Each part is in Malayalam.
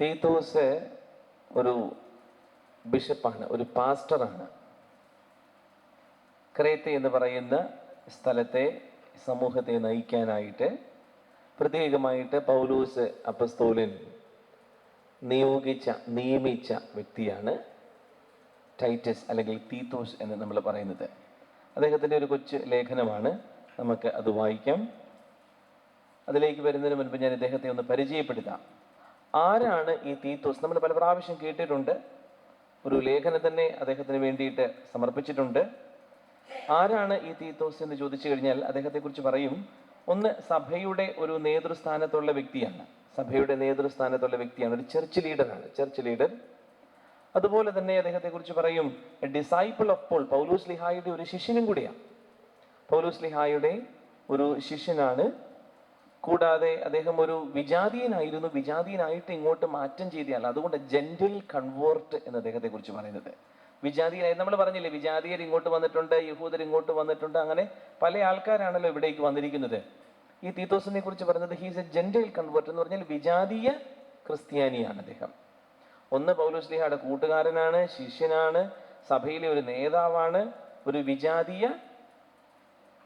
തീത്തോസ് ഒരു ബിഷപ്പാണ്, ഒരു പാസ്റ്ററാണ്. ക്രേത്ത എന്ന് പറയുന്ന സ്ഥലത്തെ സമൂഹത്തെ നയിക്കാനായിട്ട് പ്രത്യേകമായിട്ട് പൗലോസ് അപ്പസ്തോലൻ നിയമിച്ച വ്യക്തിയാണ് ടൈറ്റസ് അല്ലെങ്കിൽ തീത്തോസ് എന്ന് നമ്മൾ പറയുന്നത്. അദ്ദേഹത്തിൻ്റെ ഒരു കൊച്ചു ലേഖനമാണ്, നമുക്ക് അത് വായിക്കാം. അതിലേക്ക് വരുന്നതിന് മുൻപ് ഞാൻ ഇദ്ദേഹത്തെ ഒന്ന് പരിചയപ്പെടുത്താം. ആരാണ് ഈ തീത്തോസ്? നമ്മൾ പല പ്രാവശ്യം കേട്ടിട്ടുണ്ട്, ഒരു ലേഖനം തന്നെ അദ്ദേഹത്തിന് വേണ്ടിയിട്ട് സമർപ്പിച്ചിട്ടുണ്ട്. ആരാണ് ഈ തീത്തോസ് എന്ന് ചോദിച്ചു കഴിഞ്ഞാൽ അദ്ദേഹത്തെക്കുറിച്ച് പറയും, ഒന്ന് സഭയുടെ ഒരു നേതൃസ്ഥാനത്തുള്ള വ്യക്തിയാണ്. സഭയുടെ നേതൃസ്ഥാനത്തുള്ള വ്യക്തിയാണ്, ഒരു ചർച്ച് ലീഡറാണ്, ചർച്ച് ലീഡർ. അതുപോലെ തന്നെ അദ്ദേഹത്തെക്കുറിച്ച് പറയും എ ഡിസൈപ്പിൾ ഓഫ് പോൾ, പൗലോസ് ലീഹായുടെ ഒരു ശിഷ്യനും കൂടിയാണ്. പൗലോസ് ലീഹായുടെ ഒരു ശിഷ്യനാണ്. കൂടാതെ അദ്ദേഹം ഒരു വിജാതീയനായിരുന്നു, വിജാതീയനായിട്ട് ഇങ്ങോട്ട് മാറ്റം ചെയ്തയാൾ. അതുകൊണ്ട് ജെന്റിൽ കൺവേർട്ട് എന്ന് അദ്ദേഹത്തെക്കുറിച്ച് പറയുന്നത്. വിജാതീയനായി നമ്മൾ പറഞ്ഞില്ലേ, വിജാതീയർ ഇങ്ങോട്ട് വന്നിട്ടുണ്ട്, യഹൂദർ ഇങ്ങോട്ട് വന്നിട്ടുണ്ട്, അങ്ങനെ പല ആൾക്കാരാണല്ലോ ഇവിടേക്ക് വന്നിരിക്കുന്നത്. ഈ തീത്തോസിനെ കുറിച്ച് പറയുന്നത് ഹീസ് എ ജെന്റിൽ കൺവേർട്ട് എന്ന് പറഞ്ഞാൽ വിജാതീയ ക്രിസ്ത്യാനിയാണ് അദ്ദേഹം. ഒന്ന് പൗലോസ് ലീഹയുടെ കൂട്ടുകാരനാണ്, ശിഷ്യനാണ്, സഭയിലെ ഒരു നേതാവാണ്, ഒരു വിജാതീയ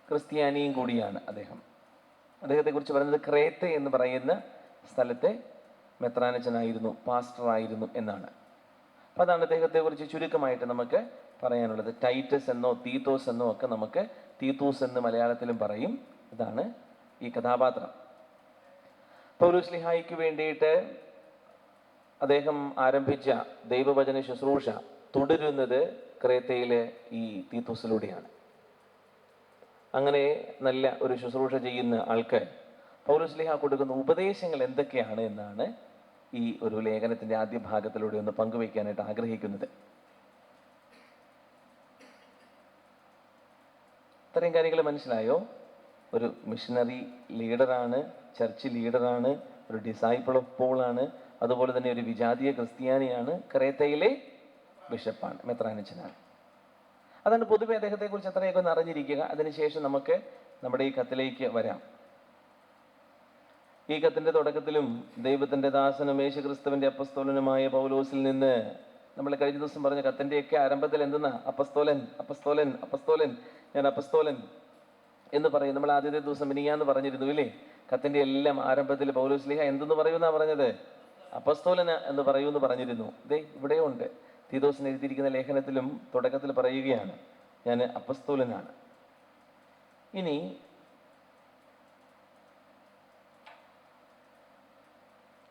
ക്രിസ്ത്യാനിയും കൂടിയാണ് അദ്ദേഹം. അദ്ദേഹത്തെക്കുറിച്ച് പറയുന്നത് ക്രേത്ത എന്ന് പറയുന്ന സ്ഥലത്തെ മെത്രാനച്ചനായിരുന്നു, പാസ്റ്ററായിരുന്നു എന്നാണ്. അപ്പം അതാണ് അദ്ദേഹത്തെക്കുറിച്ച് ചുരുക്കമായിട്ട് നമുക്ക് പറയാനുള്ളത്. ടൈറ്റസ് എന്നോ തീത്തോസ് എന്നോ ഒക്കെ നമുക്ക് തീത്തൂസ് എന്ന് മലയാളത്തിലും പറയും. ഇതാണ് ഈ കഥാപാത്രം. പൗലോസ് ലീഹായ്ക്ക് വേണ്ടിയിട്ട് അദ്ദേഹം ആരംഭിച്ച ദൈവവചന ശുശ്രൂഷ തുടരുന്നത് ക്രേത്തയിലെ ഈ തീത്തോസിലൂടെയാണ്. അങ്ങനെ നല്ല ഒരു ശുശ്രൂഷ ചെയ്യുന്ന ആൾക്ക് പൗലോസ് ലീഹ കൊടുക്കുന്ന ഉപദേശങ്ങൾ എന്തൊക്കെയാണ് എന്നാണ് ഈ ഒരു ലേഖനത്തിന്റെ ആദ്യ ഭാഗത്തിലൂടെ ഒന്ന് പങ്കുവയ്ക്കാനായിട്ട് ആഗ്രഹിക്കുന്നത്. ഇത്രയും കാര്യങ്ങൾ മനസ്സിലായോ? ഒരു മിഷണറി ലീഡറാണ്, ചർച്ച് ലീഡറാണ്, ഒരു ഡിസൈപ്പിൾ ഓഫ് പോൾ ആണ്, അതുപോലെ തന്നെ ഒരു വിജാതീയ ക്രിസ്ത്യാനിയാണ്, ക്രേത്തയിലെ ബിഷപ്പാണ്, മെത്രാനച്ചനാണ്. അതാണ് പൊതുവെ അദ്ദേഹത്തെക്കുറിച്ച് അത്രയൊക്കെ ഒന്ന് അറിഞ്ഞിരിക്കുക. അതിനുശേഷം നമുക്ക് നമ്മുടെ ഈ കത്തിലേക്ക് വരാം. ഈ കത്തിന്റെ തുടക്കത്തിലും ദൈവത്തിന്റെ ദാസനും യേശുക്രിസ്തുവിന്റെ അപ്പസ്തോലനുമായ പൗലോസിൽ നിന്ന്, നമ്മൾ കഴിഞ്ഞ ദിവസം പറഞ്ഞ കത്തിന്റെയൊക്കെ ആരംഭത്തിൽ എന്തെന്നാ? അപ്പസ്തോലൻ, അപ്പസ്തോലൻ, അപ്പസ്തോലൻ, ഞാൻ അപ്പസ്തോലൻ എന്ന് പറയും. നമ്മൾ ആദ്യത്തെ ദിവസം മിനിയാന്ന് പറഞ്ഞിരുന്നു ഇല്ലേ? കത്തിന്റെ എല്ലാം ആരംഭത്തിൽ പൗലോസ് ലീഹ എന്തെന്ന് പറയുമെന്നാ പറഞ്ഞത്? അപ്പസ്തോലന എന്ന് പറയൂന്ന് പറഞ്ഞിരുന്നു. ദേ ഇവിടെയും ഉണ്ട്. തീത്തോസിന് എഴുതിയിരിക്കുന്ന ലേഖനത്തിലും തുടക്കത്തിൽ പറയുകയാണ്, ഞാൻ അപ്പസ്തോലനാണ്. ഇനി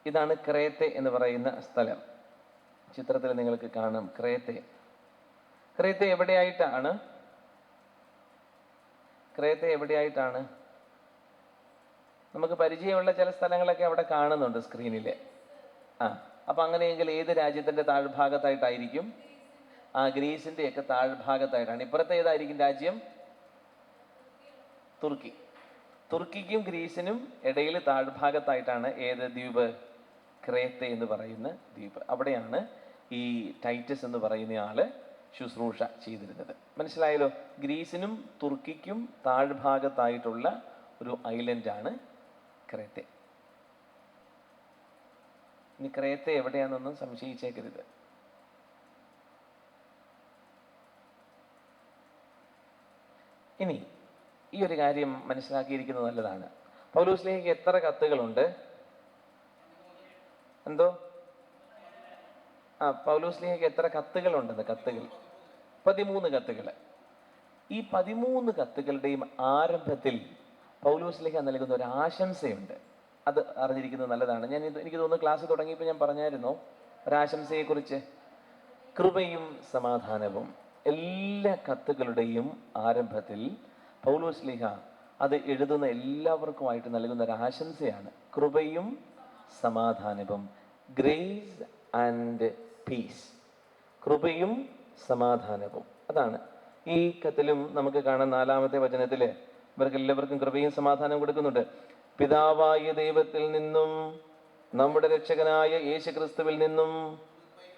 ഇതാണ് ക്രേത്ത എന്ന് പറയുന്ന സ്ഥലം. ചിത്രത്തിൽ നിങ്ങൾക്ക് കാണാം ക്രേത്ത. ക്രേത്ത എവിടെയായിട്ടാണ്? ക്രേത്ത എവിടെയായിട്ടാണ്? നമുക്ക് പരിചയമുള്ള ചില സ്ഥലങ്ങളൊക്കെ അവിടെ കാണുന്നുണ്ട് സ്ക്രീനിൽ. അപ്പൊ അങ്ങനെയെങ്കിൽ ഏത് രാജ്യത്തിന്റെ താഴ്ഭാഗത്തായിട്ടായിരിക്കും? ഗ്രീസിന്റെ ഒക്കെ താഴ്ഭാഗത്തായിട്ടാണ്. ഇപ്പുറത്തെ ഏതായിരിക്കും രാജ്യം? തുർക്കി. തുർക്കിക്കും ഗ്രീസിനും ഇടയിൽ താഴ്ഭാഗത്തായിട്ടാണ് ഏത് ദ്വീപ്? ക്രേത്ത എന്ന് പറയുന്ന ദ്വീപ്. അവിടെയാണ് ഈ ടൈറ്റസ് എന്ന് പറയുന്ന ആള് ശുശ്രൂഷ ചെയ്തിരുന്നത്. മനസ്സിലായല്ലോ? ഗ്രീസിനും തുർക്കിക്കും താഴ്ഭാഗത്തായിട്ടുള്ള ഒരു ഐലൻഡാണ് ക്രേത്ത. ഇനി ക്രേത്ത എവിടെയാണെന്നൊന്നും സംശയിച്ചേക്കരുത്. ഇനി ഈ ഒരു കാര്യം മനസ്സിലാക്കിയിരിക്കുന്നത് നല്ലതാണ്. പൗലോസ് ലീഹയ്ക്ക് എത്ര കത്തുകളുണ്ട്? എന്തോ? പൗലോസ് ലീഹയ്ക്ക് എത്ര കത്തുകളുണ്ടെന്ന്? കത്തുകൾ 13 കത്തുകൾ. ഈ 13 കത്തുകളുടെയും ആരംഭത്തിൽ പൗലോസ് ലീഹ നൽകുന്ന ഒരു ആശംസയുണ്ട്. അത് അറിഞ്ഞിരിക്കുന്നത് നല്ലതാണ്. എനിക്ക് തോന്നുന്നു ക്ലാസ് തുടങ്ങിയപ്പോൾ ഞാൻ പറഞ്ഞായിരുന്നു ഒരാശംസയെക്കുറിച്ച്. കൃപയും സമാധാനവും. എല്ലാ കത്തുകളുടെയും ആരംഭത്തിൽ പൗലോസ് ലീഹ അത് എഴുതുന്ന എല്ലാവർക്കുമായിട്ട് നൽകുന്ന ഒരു ആശംസയാണ് കൃപയും സമാധാനവും. Grace and piece. കൃപയും സമാധാനവും. അതാണ് ഈ കത്തിലും നമുക്ക് കാണാൻ 4-ാമത്തെ വചനത്തില് ഇവർക്ക് എല്ലാവർക്കും കൃപയും സമാധാനവും കൊടുക്കുന്നുണ്ട്. പിതാവായ ദൈവത്തിൽ നിന്നും നമ്മുടെ രക്ഷകനായ യേശുക്രിസ്തുവിൽ നിന്നും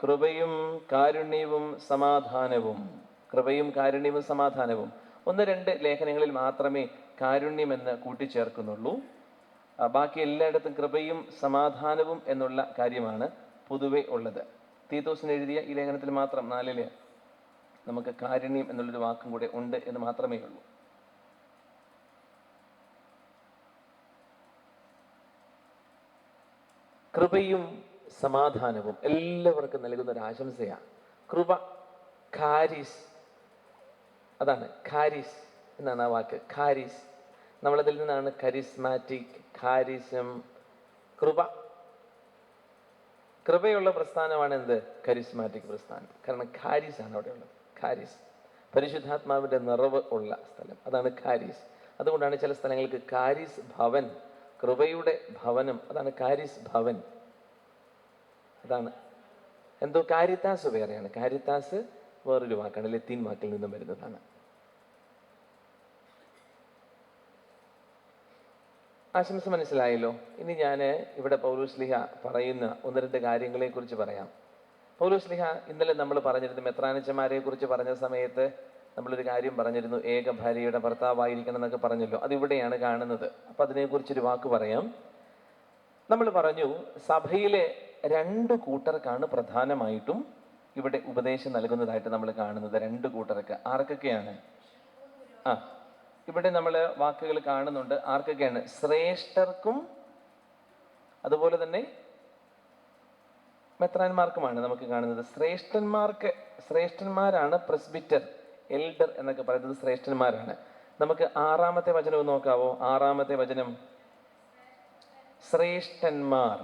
കൃപയും കാരുണ്യവും സമാധാനവും. കൃപയും കാരുണ്യവും സമാധാനവും. 1-2 ലേഖനങ്ങളിൽ മാത്രമേ കാരുണ്യമെന്ന് കൂട്ടിച്ചേർക്കുന്നുള്ളൂ. ബാക്കി എല്ലായിടത്തും കൃപയും സമാധാനവും എന്നുള്ള കാര്യമാണ് പൊതുവെ ഉള്ളത്. തീത്തോസിന് എഴുതിയ ഈ ലേഖനത്തിൽ മാത്രം 4 നമുക്ക് കാരുണ്യം എന്നുള്ളൊരു വാക്കും കൂടെ ഉണ്ട് എന്ന് മാത്രമേ ഉള്ളൂ. കൃപയും സമാധാനവും എല്ലാവർക്കും നൽകുന്ന ഒരു ആശംസയാണ്. കൃപ, ഖാരിസ്, അതാണ് ഖാരിസ് എന്നാണ് ആ വാക്ക്, ഖാരിസ്. നമ്മളതിൽ നിന്നാണ് കരിസ്മാറ്റിക്, ഖാരിസം, കൃപ. കൃപയുള്ള പ്രസ്ഥാനമാണ് എന്ത്? കരിസ്മാറ്റിക് പ്രസ്ഥാനം. കാരണം ഖാരിസ് ആണ് അവിടെ ഉള്ളത്. ഖാരിസ്, പരിശുദ്ധാത്മാവിന്റെ നിറവ് ഉള്ള സ്ഥലം, അതാണ് ഖാരിസ്. അതുകൊണ്ടാണ് ചില സ്ഥലങ്ങൾക്ക് ഖാരിസ് ഭവൻ, കൃപയുടെ ഭവനം, അതാണ് കാരിസ് ഭവൻ. അതാണ് എന്തോ കാരിത്താസ് വേറെയാണ്. കാരിത്താസ് വേറൊരു വാക്കാണ്, ലത്തീൻ വാക്കിൽ നിന്നും വരുന്നതാണ്. ആശംസ മനസ്സിലായല്ലോ. ഇനി ഞാൻ ഇവിടെ പൗലോസ്ലീഹ പറയുന്ന 1-2 കാര്യങ്ങളെ കുറിച്ച് പറയാം. പൗലോസ്ലീഹ ഇന്നലെ നമ്മൾ പറഞ്ഞിരുന്നു, മെത്രാനച്ചമാരെ കുറിച്ച് പറഞ്ഞ സമയത്ത് നമ്മളൊരു കാര്യം പറഞ്ഞിരുന്നു, ഏക ഭാര്യയുടെ ഭർത്താവായിരിക്കണം എന്നൊക്കെ പറഞ്ഞല്ലോ. അതിവിടെയാണ് കാണുന്നത്. അപ്പം അതിനെക്കുറിച്ചൊരു വാക്ക് പറയാം. നമ്മൾ പറഞ്ഞു, സഭയിലെ 2 കൂട്ടർക്കാണ് പ്രധാനമായിട്ടും ഇവിടെ ഉപദേശം നൽകുന്നതായിട്ട് നമ്മൾ കാണുന്നത്. 2 കൂട്ടർക്ക്. ആർക്കൊക്കെയാണ്? ഇവിടെ നമ്മൾ വാക്കുകൾ കാണുന്നുണ്ട്. ആർക്കൊക്കെയാണ്? ശ്രേഷ്ഠർക്കും അതുപോലെ തന്നെ മെത്രാന്മാർക്കുമാണ് നമുക്ക് കാണുന്നത്. ശ്രേഷ്ഠന്മാരാണ് പ്രസ്ബിറ്റർ, എൽഡർ എന്നൊക്കെ പറയുന്നത് ശ്രേഷ്ഠന്മാരാണ്. നമുക്ക് 6-ാമത്തെ വചനം നോക്കാവോ? 6-ാമത്തെ വചനം, ശ്രേഷ്ഠന്മാർ.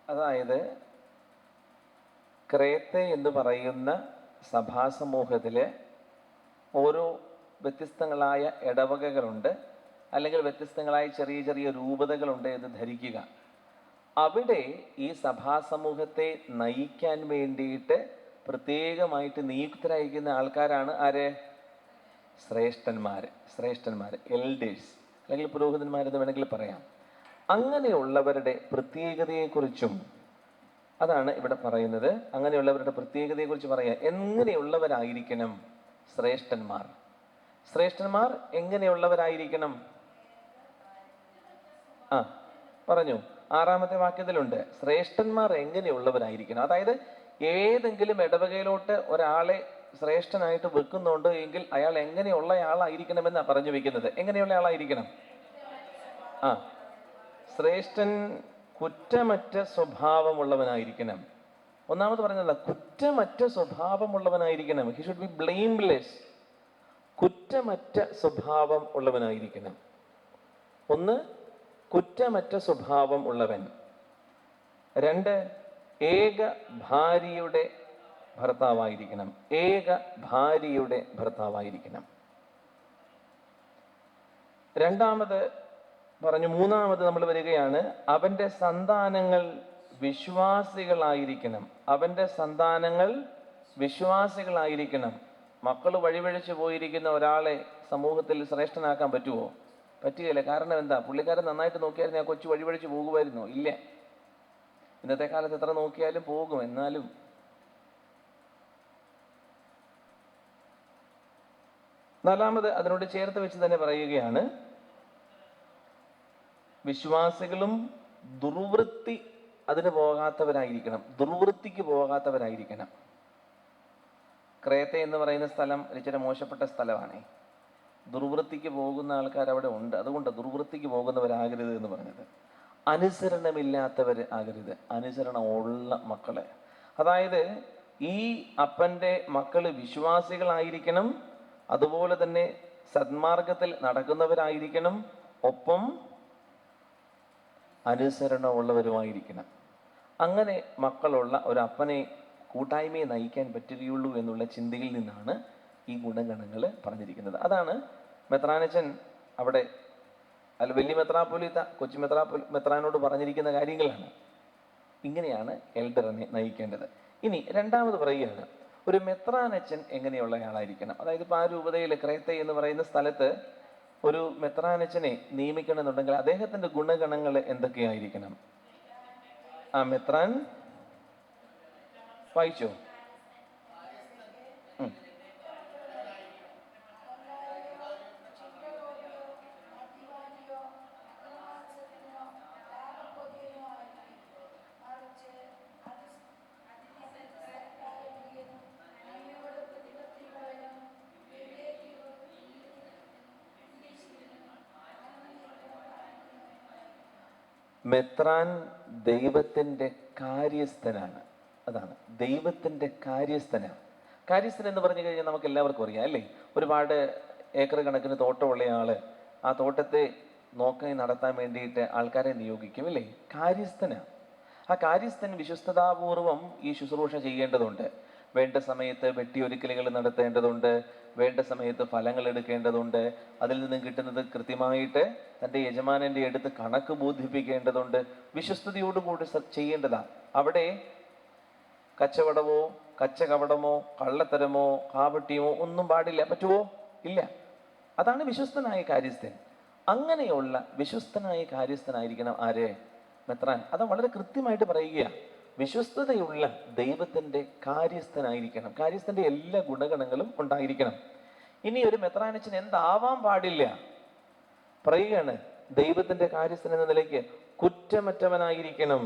അതായത് ക്രേത്തെ എന്ന് പറയുന്ന സഭാസമൂഹത്തിലെ ഓരോ വ്യത്യസ്തങ്ങളായ ഇടവകകളുണ്ട്, അല്ലെങ്കിൽ വ്യത്യസ്തങ്ങളായ ചെറിയ ചെറിയ രൂപതകളുണ്ട് എന്ന് ധരിക്കുക. അവിടെ ഈ സഭാസമൂഹത്തെ നയിക്കാൻ വേണ്ടിയിട്ട് പ്രത്യേകമായിട്ട് നിയുക്തരായിരിക്കുന്ന ആൾക്കാരാണ് ആര്? ശ്രേഷ്ഠന്മാർ, എൽഡേഴ്സ്, അല്ലെങ്കിൽ പുരോഹിതന്മാരെന്ന് വേണമെങ്കിൽ പറയാം. അങ്ങനെയുള്ളവരുടെ പ്രത്യേകതയെക്കുറിച്ചും അതാണ് ഇവിടെ പറയുന്നത്. അങ്ങനെയുള്ളവരുടെ പ്രത്യേകതയെക്കുറിച്ച് പറയാം. എങ്ങനെയുള്ളവരായിരിക്കണം ശ്രേഷ്ഠന്മാർ? ശ്രേഷ്ഠന്മാർ എങ്ങനെയുള്ളവരായിരിക്കണം? പറഞ്ഞു, 6-ാമത്തെ വാക്യത്തിലുണ്ട്. ശ്രേഷ്ഠന്മാർ എങ്ങനെയുള്ളവരായിരിക്കണം. അതായത് ഏതെങ്കിലും ഇടവകയിലോട്ട് ഒരാളെ ശ്രേഷ്ഠനായിട്ട് വെക്കുന്നുണ്ട് എങ്കിൽ അയാൾ എങ്ങനെയുള്ള ആളായിരിക്കണമെന്നാണ് പറഞ്ഞു വെക്കുന്നത്. എങ്ങനെയുള്ള ആളായിരിക്കണം? ശ്രേഷ്ഠൻ കുറ്റമറ്റ സ്വഭാവമുള്ളവനായിരിക്കണം. ഒന്നാമത് പറഞ്ഞല്ല, കുറ്റമറ്റ സ്വഭാവമുള്ളവനായിരിക്കണം. He should be blameless. കുറ്റമറ്റ സ്വഭാവം ഉള്ളവനായിരിക്കണം. 1, കുറ്റമറ്റ സ്വഭാവം ഉള്ളവൻ. 2, ഏക ഭാര്യയുടെ ഭർത്താവായിരിക്കണം. രണ്ടാമത് പറഞ്ഞു. 3-ാമത് നമ്മൾ വരികയാണ്, അവന്റെ സന്താനങ്ങൾ വിശ്വാസികളായിരിക്കണം. മക്കൾ വഴിവഴിച്ചു പോയിരിക്കുന്ന ഒരാളെ സമൂഹത്തിൽ ശ്രേഷ്ഠനാക്കാൻ പറ്റുമോ? പറ്റുകയില്ല. കാരണം എന്താ? പുള്ളിക്കാരൻ നന്നായിട്ട് നോക്കിയായിരുന്നു ആ കൊച്ചു വഴിവഴിച്ചു പോകുമായിരുന്നോ? ഇല്ല. ഇന്നത്തെ കാലത്ത് എത്ര നോക്കിയാലും പോകും. എന്നാലും നാലാമത് അതിനോട് ചേർത്ത് വെച്ച് തന്നെ പറയുകയാണ്, വിശ്വാസികളും ദുർവൃത്തിക്ക് പോകാത്തവരായിരിക്കണം. ക്രേത്തെ എന്ന് പറയുന്ന സ്ഥലം ഇച്ചിരി മോശപ്പെട്ട സ്ഥലമാണ്. ദുർവൃത്തിക്ക് പോകുന്ന ആൾക്കാർ അവിടെ ഉണ്ട്. അതുകൊണ്ട് ദുർവൃത്തിക്ക് പോകുന്നവരാകരുത് എന്ന് പറഞ്ഞത്. അനുസരണമില്ലാത്തവർ ആകരുത്, അനുസരണമുള്ള മക്കളെ. അതായത് ഈ അപ്പൻ്റെ മക്കള് വിശ്വാസികളായിരിക്കണം, അതുപോലെ തന്നെ സന്മാർഗത്തിൽ നടക്കുന്നവരായിരിക്കണം, ഒപ്പം അനുസരണമുള്ളവരുമായിരിക്കണം. അങ്ങനെ മക്കളുള്ള ഒരപ്പനെ, കൂട്ടായ്മയെ നയിക്കാൻ പറ്റുകയുള്ളൂ എന്നുള്ള ചിന്തയിൽ നിന്നാണ് ഈ ഗുണഗണങ്ങൾ പറഞ്ഞിരിക്കുന്നത്. അതാണ് മെത്രാനച്ചൻ അവിടെ അല്ല വലിയ മെത്രാപ്പൊലീത്ത കൊച്ചു മെത്രാനോട് പറഞ്ഞിരിക്കുന്ന കാര്യങ്ങളാണ്. ഇങ്ങനെയാണ് എൽഡറിനെ നയിക്കേണ്ടത്. ഇനി രണ്ടാമത് പറയുകയാണ്, ഒരു മെത്രാനച്ചൻ എങ്ങനെയുള്ള ആളായിരിക്കണം. അതായത് ഇപ്പോൾ ആ രൂപതയിൽ ക്രേത്തെ എന്ന് പറയുന്ന സ്ഥലത്ത് ഒരു മെത്രാനച്ചനെ നിയമിക്കണമെന്നുണ്ടെങ്കിൽ അദ്ദേഹത്തിന്റെ ഗുണഗണങ്ങൾ എന്തൊക്കെയായിരിക്കണം? ആ മെത്രാൻ വായിച്ചോ? മെത്രാൻ ദൈവത്തിൻ്റെ കാര്യസ്ഥനാണ്. അതാണ്, ദൈവത്തിൻ്റെ കാര്യസ്ഥനാണ്. കാര്യസ്ഥൻ എന്ന് പറഞ്ഞു കഴിഞ്ഞാൽ നമുക്ക് എല്ലാവർക്കും അറിയാം അല്ലേ? ഒരുപാട് ഏക്കർ കണക്കിന് തോട്ടമുള്ള ആള് ആ തോട്ടത്തെ നോക്കി നടത്താൻ വേണ്ടിയിട്ട് ആൾക്കാരെ നിയോഗിക്കും അല്ലേ? കാര്യസ്ഥനാണ്. ആ കാര്യസ്ഥൻ വിശ്വസ്തതാപൂർവം ഈ ശുശ്രൂഷ ചെയ്യേണ്ടതുണ്ട്. വേണ്ട സമയത്ത് വെട്ടിയൊരുക്കലുകൾ നടത്തേണ്ടതുണ്ട്, വേണ്ട സമയത്ത് ഫലങ്ങൾ എടുക്കേണ്ടതുണ്ട്, അതിൽ നിന്നും കിട്ടുന്നത് കൃത്യമായിട്ട് തൻ്റെ യജമാനൻ്റെ അടുത്ത് കണക്ക് ബോധിപ്പിക്കേണ്ടതുണ്ട്, വിശ്വസ്തയോടുകൂടി ചെയ്യേണ്ടതാണ്. അവിടെ കച്ചവടമോ കച്ചകവടമോ കള്ളത്തരമോ കാപട്യമോ ഒന്നും പാടില്ല. പറ്റുമോ? ഇല്ല. അതാണ് വിശ്വസ്തനായ കാര്യസ്ഥൻ. അങ്ങനെയുള്ള വിശ്വസ്തനായ കാര്യസ്ഥനായിരിക്കണം ആര്? മെത്രാൻ. അത് വളരെ കൃത്യമായിട്ട് പറയുകയാണ്. വിശ്വസ്തതയുള്ള ദൈവത്തിൻ്റെ കാര്യസ്ഥനായിരിക്കണം. കാര്യസ്ഥന്റെ എല്ലാ ഗുണഗണങ്ങളും ഉണ്ടായിരിക്കണം. ഇനി ഒരു മെത്രാനച്ചൻ എന്താവാൻ പാടില്ല പറയുകയാണ്, ദൈവത്തിന്റെ കാര്യസ്ഥൻ എന്ന നിലയ്ക്ക് കുറ്റമറ്റവനായിരിക്കണം.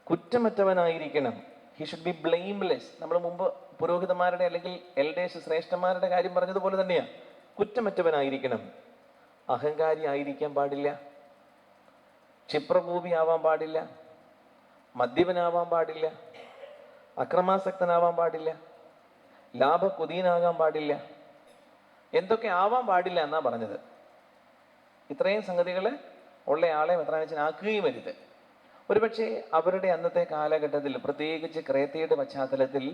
കുറ്റമറ്റവനായിരിക്കണം. He should be blameless. നമ്മൾ മുമ്പ് പുരോഹിതന്മാരുടെ അല്ലെങ്കിൽ എൽഡേഴ്സ് ശ്രേഷ്ഠന്മാരുടെ കാര്യം പറഞ്ഞതുപോലെ തന്നെയാണ്. കുറ്റമറ്റവനായിരിക്കണം. അഹങ്കാരി ആയിരിക്കാൻ പാടില്ല, ക്ഷിപ്രകോപി ആവാൻ പാടില്ല, മദ്യപനാവാൻ പാടില്ല, അക്രമാസക്തനാവാൻ പാടില്ല, ലാഭക്കൊതിയനാകാൻ പാടില്ല. എന്തൊക്കെ ആവാൻ പാടില്ല എന്നാ പറഞ്ഞത്. ഇത്രയും സംഗതികൾ ഉള്ള ആളെ മെത്രാനച്ചനാക്കുകയും വരുത്. ഒരുപക്ഷെ അവരുടെ അന്നത്തെ കാലഘട്ടത്തിൽ, പ്രത്യേകിച്ച് ക്രേത്തയുടെ പശ്ചാത്തലത്തിൽ,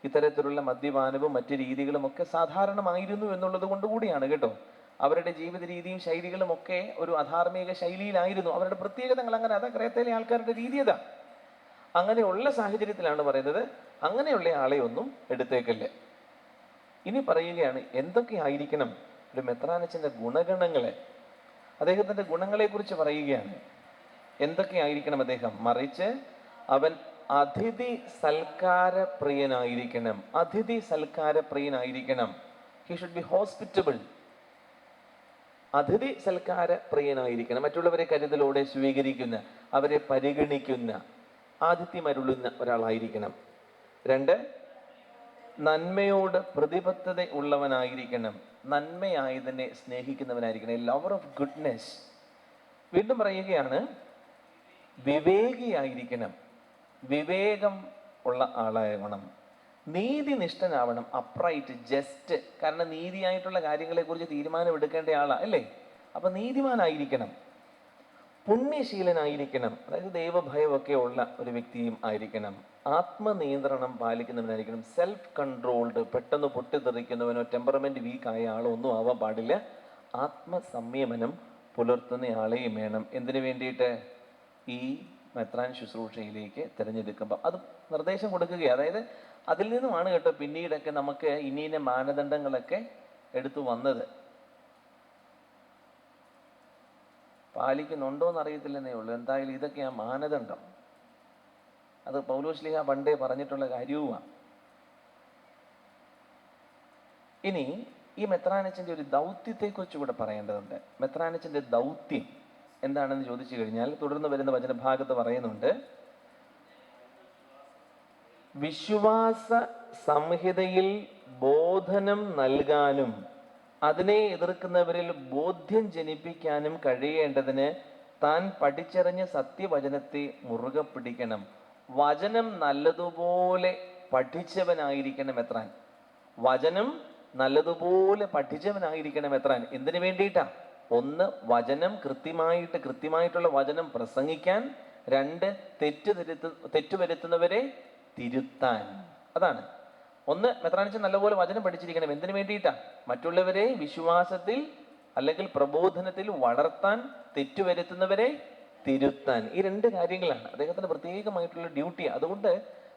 ഇത്തരത്തിലുള്ള മദ്യപാനവും മറ്റു രീതികളും ഒക്കെ സാധാരണമായിരുന്നു എന്നുള്ളത് കൊണ്ടുകൂടിയാണ് കേട്ടോ. അവരുടെ ജീവിത രീതിയും ശൈലികളും ഒക്കെ ഒരു അധാർമിക ശൈലിയിലായിരുന്നു. അവരുടെ പ്രത്യേകതകൾ അങ്ങനെ, അതാ ക്രേത്തയിലെ ആൾക്കാരുടെ രീതി അതാ. അങ്ങനെയുള്ള സാഹചര്യത്തിലാണ് പറയുന്നത് അങ്ങനെയുള്ള ആളെ ഒന്നും എടുത്തേക്കല്ലേ. ഇനി പറയുകയാണ് എന്തൊക്കെ ആയിരിക്കണം ഒരു മെത്രാനച്ചന്റെ ഗുണഗണങ്ങളെ. അദ്ദേഹത്തിന്റെ ഗുണങ്ങളെ കുറിച്ച് പറയുകയാണ്. എന്തൊക്കെ ആയിരിക്കണം അദ്ദേഹം? മറിച്ച് അവൻ അതിഥി സൽക്കാര പ്രിയനായിരിക്കണം. അതിഥി സൽക്കാര പ്രിയനായിരിക്കണം. He should be hospitable. അതിഥി സൽക്കാര പ്രിയനായിരിക്കണം. മറ്റുള്ളവരെ കരുതലോടെ സ്വീകരിക്കുന്ന, അവരെ പരിഗണിക്കുന്ന, ആതിഥ്യമരുളുന്ന ഒരാളായിരിക്കണം. 2, നന്മയോട് പ്രതിബദ്ധത ഉള്ളവനായിരിക്കണം. നന്മയായതിനെ സ്നേഹിക്കുന്നവനായിരിക്കണം. A lover of goodness. വീണ്ടും പറയുകയാണ്, വിവേകിയായിരിക്കണം. വിവേകം ഉള്ള ആളാകണം. നീതിനിഷ്ഠനാവണം. Upright, just. കാരണം നീതിയായിട്ടുള്ള കാര്യങ്ങളെ കുറിച്ച് തീരുമാനം എടുക്കേണ്ട ആളാ അല്ലേ? അപ്പൊ നീതിമാനായിരിക്കണം. പുണ്യശീലനായിരിക്കണം. അതായത് ദൈവഭയമൊക്കെ ഉള്ള ഒരു വ്യക്തിയും ആയിരിക്കണം. ആത്മനിയന്ത്രണം പാലിക്കുന്നവനായിരിക്കണം. Self controlled. പെട്ടെന്ന് പൊട്ടിത്തെറിക്കുന്നവനോ ടെമ്പറമെന്റ് വീക്കായ ആളോ ഒന്നും ആവാൻ പാടില്ല. ആത്മസംയമനം പുലർത്തുന്ന ആളെയും വേണം. എന്തിനു വേണ്ടിയിട്ട്? ഈ മെത്രാൻ ശുശ്രൂഷയിലേക്ക് തിരഞ്ഞെടുക്കുമ്പോൾ അത് നിർദ്ദേശം കൊടുക്കുകയാണ്. അതായത് അതിൽ നിന്നുമാണ് കേട്ടോ പിന്നീടൊക്കെ നമുക്ക് ഇനിയ മാനദണ്ഡങ്ങളൊക്കെ എടുത്തു വന്നത്. പാലിക്കുന്നുണ്ടോ എന്ന് അറിയത്തില്ലെന്നേ ഉള്ളൂ. എന്തായാലും ഇതൊക്കെയാ മാനദണ്ഡം. അത് പൗലോസ്ലീഹ പണ്ടേ പറഞ്ഞിട്ടുള്ള കാര്യവുമാണ്. ഇനി ഈ മെത്രാനച്ചന്റെ ഒരു ദൗത്യത്തെക്കുറിച്ച് കൂടെ പറയേണ്ടതുണ്ട്. മെത്രാനച്ചന്റെ ദൗത്യം എന്താണെന്ന് ചോദിച്ചു കഴിഞ്ഞാൽ തുടർന്ന് വരുന്ന വചനഭാഗത്ത് പറയുന്നുണ്ട്, വിശ്വാസ സംഹിതയിൽ ബോധനം നൽകാനും അതിനെ എതിർക്കുന്നവരിൽ ബോധ്യം ജനിപ്പിക്കാനും കഴിയേണ്ടതിന് താൻ പഠിച്ചറിഞ്ഞ സത്യവചനത്തെ മുറുകെ പിടിക്കണം. വചനം നല്ലതുപോലെ പഠിച്ചവനായിരിക്കണം മെത്രാൻ. വചനം നല്ലതുപോലെ പഠിച്ചവനായിരിക്കണം മെത്രാൻ. എന്തിനു വേണ്ടിയിട്ടാ? 1, വചനം കൃത്യമായിട്ടുള്ള വചനം പ്രസംഗിക്കാൻ. 2, തെറ്റുവരുത്തുന്നവരെ തിരുത്താൻ. അതാണ് ഒന്ന്, മെത്രാനിച്ചൻ നല്ലപോലെ വചനം പഠിച്ചിരിക്കണം. എന്തിനു വേണ്ടിയിട്ടാ? മറ്റുള്ളവരെ വിശ്വാസത്തിൽ അല്ലെങ്കിൽ പ്രബോധനത്തിൽ വളർത്താൻ, തെറ്റുവരുത്തുന്നവരെ തിരുത്താൻ. ഈ രണ്ട് കാര്യങ്ങളാണ് അദ്ദേഹത്തിന് പ്രത്യേകമായിട്ടുള്ള ഡ്യൂട്ടി. അതുകൊണ്ട്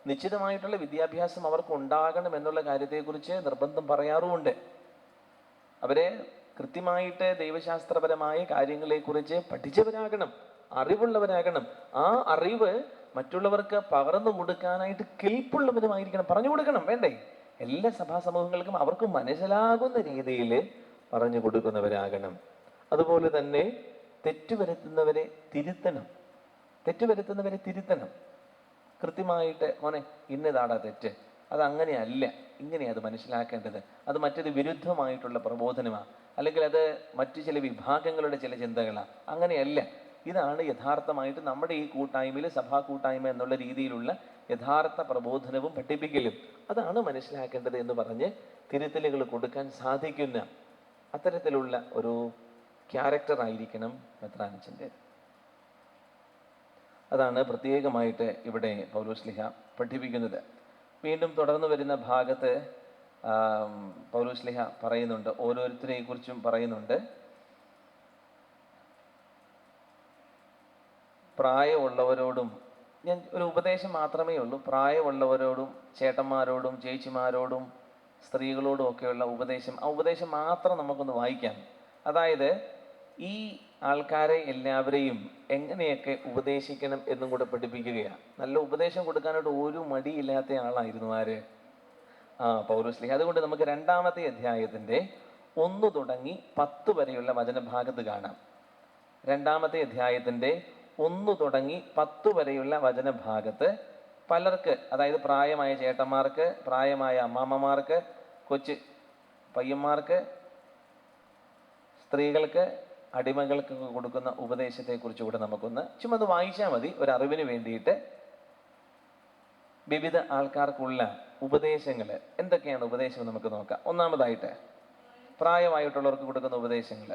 നിശ്ചിതമായിട്ടുള്ള വിദ്യാഭ്യാസം അവർക്ക് ഉണ്ടാകണം എന്നുള്ള കാര്യത്തെക്കുറിച്ച് നിർബന്ധം പറയാറുമുണ്ട്. അവരെ കൃത്യമായിട്ട് ദൈവശാസ്ത്രപരമായ കാര്യങ്ങളെക്കുറിച്ച് പഠിച്ചവരാകണം, അറിവുള്ളവരാകണം. ആ അറിവ് മറ്റുള്ളവർക്ക് പകർന്നു കൊടുക്കാനായിട്ട് കെൽപ്പുള്ളവരുമായിരിക്കണം. പറഞ്ഞു കൊടുക്കണം, വേണ്ടേ? എല്ലാ സഭാ സമൂഹങ്ങൾക്കും അവർക്ക് മനസ്സിലാകുന്ന രീതിയിൽ പറഞ്ഞു കൊടുക്കുന്നവരാകണം. അതുപോലെ തന്നെ തെറ്റുവരുത്തുന്നവരെ തിരുത്തണം. തെറ്റുവരുത്തുന്നവരെ തിരുത്തണം. കൃത്യമായിട്ട്, മോനെ ഇന്നതാടാ തെറ്റ്, അത് അങ്ങനെയല്ല, ഇങ്ങനെയാണ് അത് മനസ്സിലാക്കേണ്ടത്, അത് മറ്റൊരു വിരുദ്ധമായിട്ടുള്ള പ്രബോധനമാണ്, അല്ലെങ്കിൽ അത് മറ്റു ചില വിഭാഗങ്ങളുടെ ചില ചിന്തകളാണ്, അങ്ങനെയല്ല. ഇതാണ് യഥാർത്ഥമായിട്ട് നമ്മുടെ ഈ കൂട്ടായ്മയിൽ, സഭാ കൂട്ടായ്മ എന്നുള്ള രീതിയിലുള്ള യഥാർത്ഥ പ്രബോധനവും പഠിപ്പിക്കലും. അതാണ് മനസ്സിലാക്കേണ്ടത് എന്ന് പറഞ്ഞ് തിരുത്തലുകൾ കൊടുക്കാൻ സാധിക്കുന്ന അത്തരത്തിലുള്ള ഒരു ക്യാരക്ടർ ആയിരിക്കണം മെത്രാനിച്ചൻ്റെ. അതാണ് പ്രത്യേകമായിട്ട് ഇവിടെ പൗലോസ്ലീഹ പഠിപ്പിക്കുന്നത്. വീണ്ടും തുടർന്ന് വരുന്ന ഭാഗത്ത് പൗലോസ്ലീഹ പറയുന്നുണ്ട്, ഓരോരുത്തരെ കുറിച്ചും പറയുന്നുണ്ട്. പ്രായമുള്ളവരോടും, ഞാൻ ഒരു ഉപദേശം മാത്രമേ ഉള്ളൂ, പ്രായമുള്ളവരോടും ചേട്ടന്മാരോടും ചേച്ചിമാരോടും സ്ത്രീകളോടും ഒക്കെയുള്ള ഉപദേശം, ആ ഉപദേശം മാത്രം നമുക്കൊന്ന് വായിക്കാം. അതായത് ഈ ആൾക്കാരെ എല്ലാവരെയും എങ്ങനെയൊക്കെ ഉപദേശിക്കണം എന്നും കൂടെ പഠിപ്പിക്കുകയാണ്. നല്ല ഉപദേശം കൊടുക്കാനായിട്ട് ഒരു മടിയില്ലാത്ത ആളായിരുന്നു ആര്? പൗലോസ്ലീഹ. അതുകൊണ്ട് നമുക്ക് 2-ാമത്തെ അധ്യായത്തിൻ്റെ 1 തുടങ്ങി 10 വരെയുള്ള വചനഭാഗത്ത് കാണാം. 2-ാമത്തെ അധ്യായത്തിൻ്റെ 1 തുടങ്ങി 10 വരെയുള്ള വചനഭാഗത്ത് പലർക്ക്, അതായത് പ്രായമായ ചേട്ടന്മാർക്ക്, പ്രായമായ അമ്മാമ്മമാർക്ക്, കൊച്ചു പയ്യന്മാർക്ക്, സ്ത്രീകൾക്ക്, അടിമകൾക്കൊക്കെ കൊടുക്കുന്ന ഉപദേശത്തെക്കുറിച്ച് കൂടെ നമുക്കൊന്ന് ചുമ്മാ ഒന്ന് വായിച്ചാൽ മതി, ഒരു അറിവിന് വേണ്ടിയിട്ട്. വിവിധ ആൾക്കാർക്കുള്ള ഉപദേശങ്ങൾ എന്തൊക്കെയാണ് ഉപദേശം നമുക്ക് നോക്കാം. ഒന്നാമതായിട്ട് പ്രായമായിട്ടുള്ളവർക്ക് കൊടുക്കുന്ന ഉപദേശങ്ങൾ.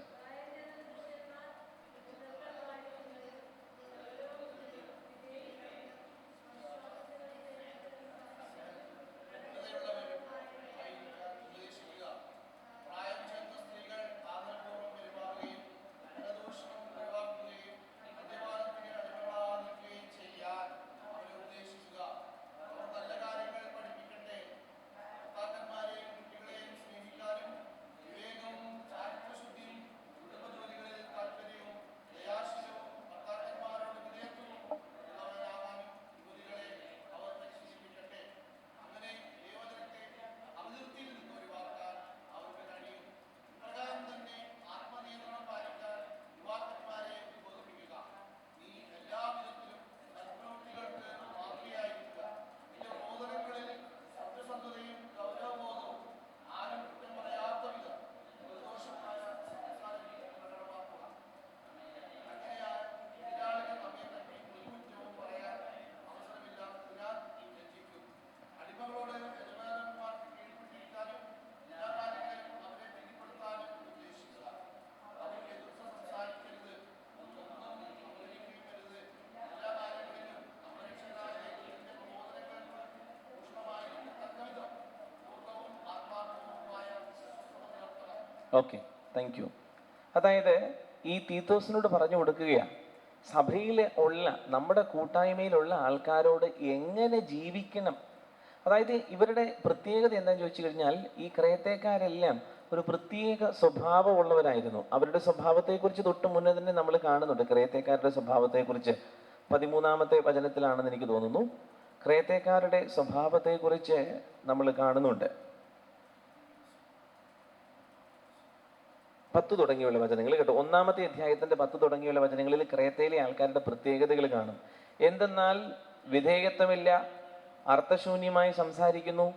Okay, thank you. അതായത് ഈ തീത്തോസിനോട് പറഞ്ഞു കൊടുക്കുകയാണ്, സഭയിൽ ഉള്ള, നമ്മുടെ കൂട്ടായ്മയിലുള്ള ആൾക്കാരോട് എങ്ങനെ ജീവിക്കണം. അതായത് ഇവരുടെ പ്രത്യേകത എന്താണെന്ന് ചോദിച്ചു കഴിഞ്ഞാൽ, ഈ ക്രേത്തേക്കാരെല്ലാം ഒരു പ്രത്യേക സ്വഭാവമുള്ളവരായിരുന്നു. അവരുടെ സ്വഭാവത്തെക്കുറിച്ച് തൊട്ട് മുന്നേ തന്നെ നമ്മൾ കാണുന്നുണ്ട്. ക്രേത്തേക്കാരുടെ സ്വഭാവത്തെക്കുറിച്ച് 13-ാമത്തെ വചനത്തിലാണെന്ന് എനിക്ക് തോന്നുന്നു. ക്രേത്തേക്കാരുടെ സ്വഭാവത്തെക്കുറിച്ച് നമ്മൾ കാണുന്നുണ്ട്. 10 തുടങ്ങിയുള്ള വചനങ്ങൾ കേട്ടോ. 1-ാമത്തെ അധ്യായത്തിന്റെ 10 തുടങ്ങിയുള്ള വചനങ്ങളിൽ ക്രേത്തയിലെ ആൾക്കാരുടെ പ്രത്യേകതകൾ കാണും. എന്തെന്നാൽ വിധേയത്വമില്ല, അർത്ഥശൂന്യമായി സംസാരിക്കുന്നു,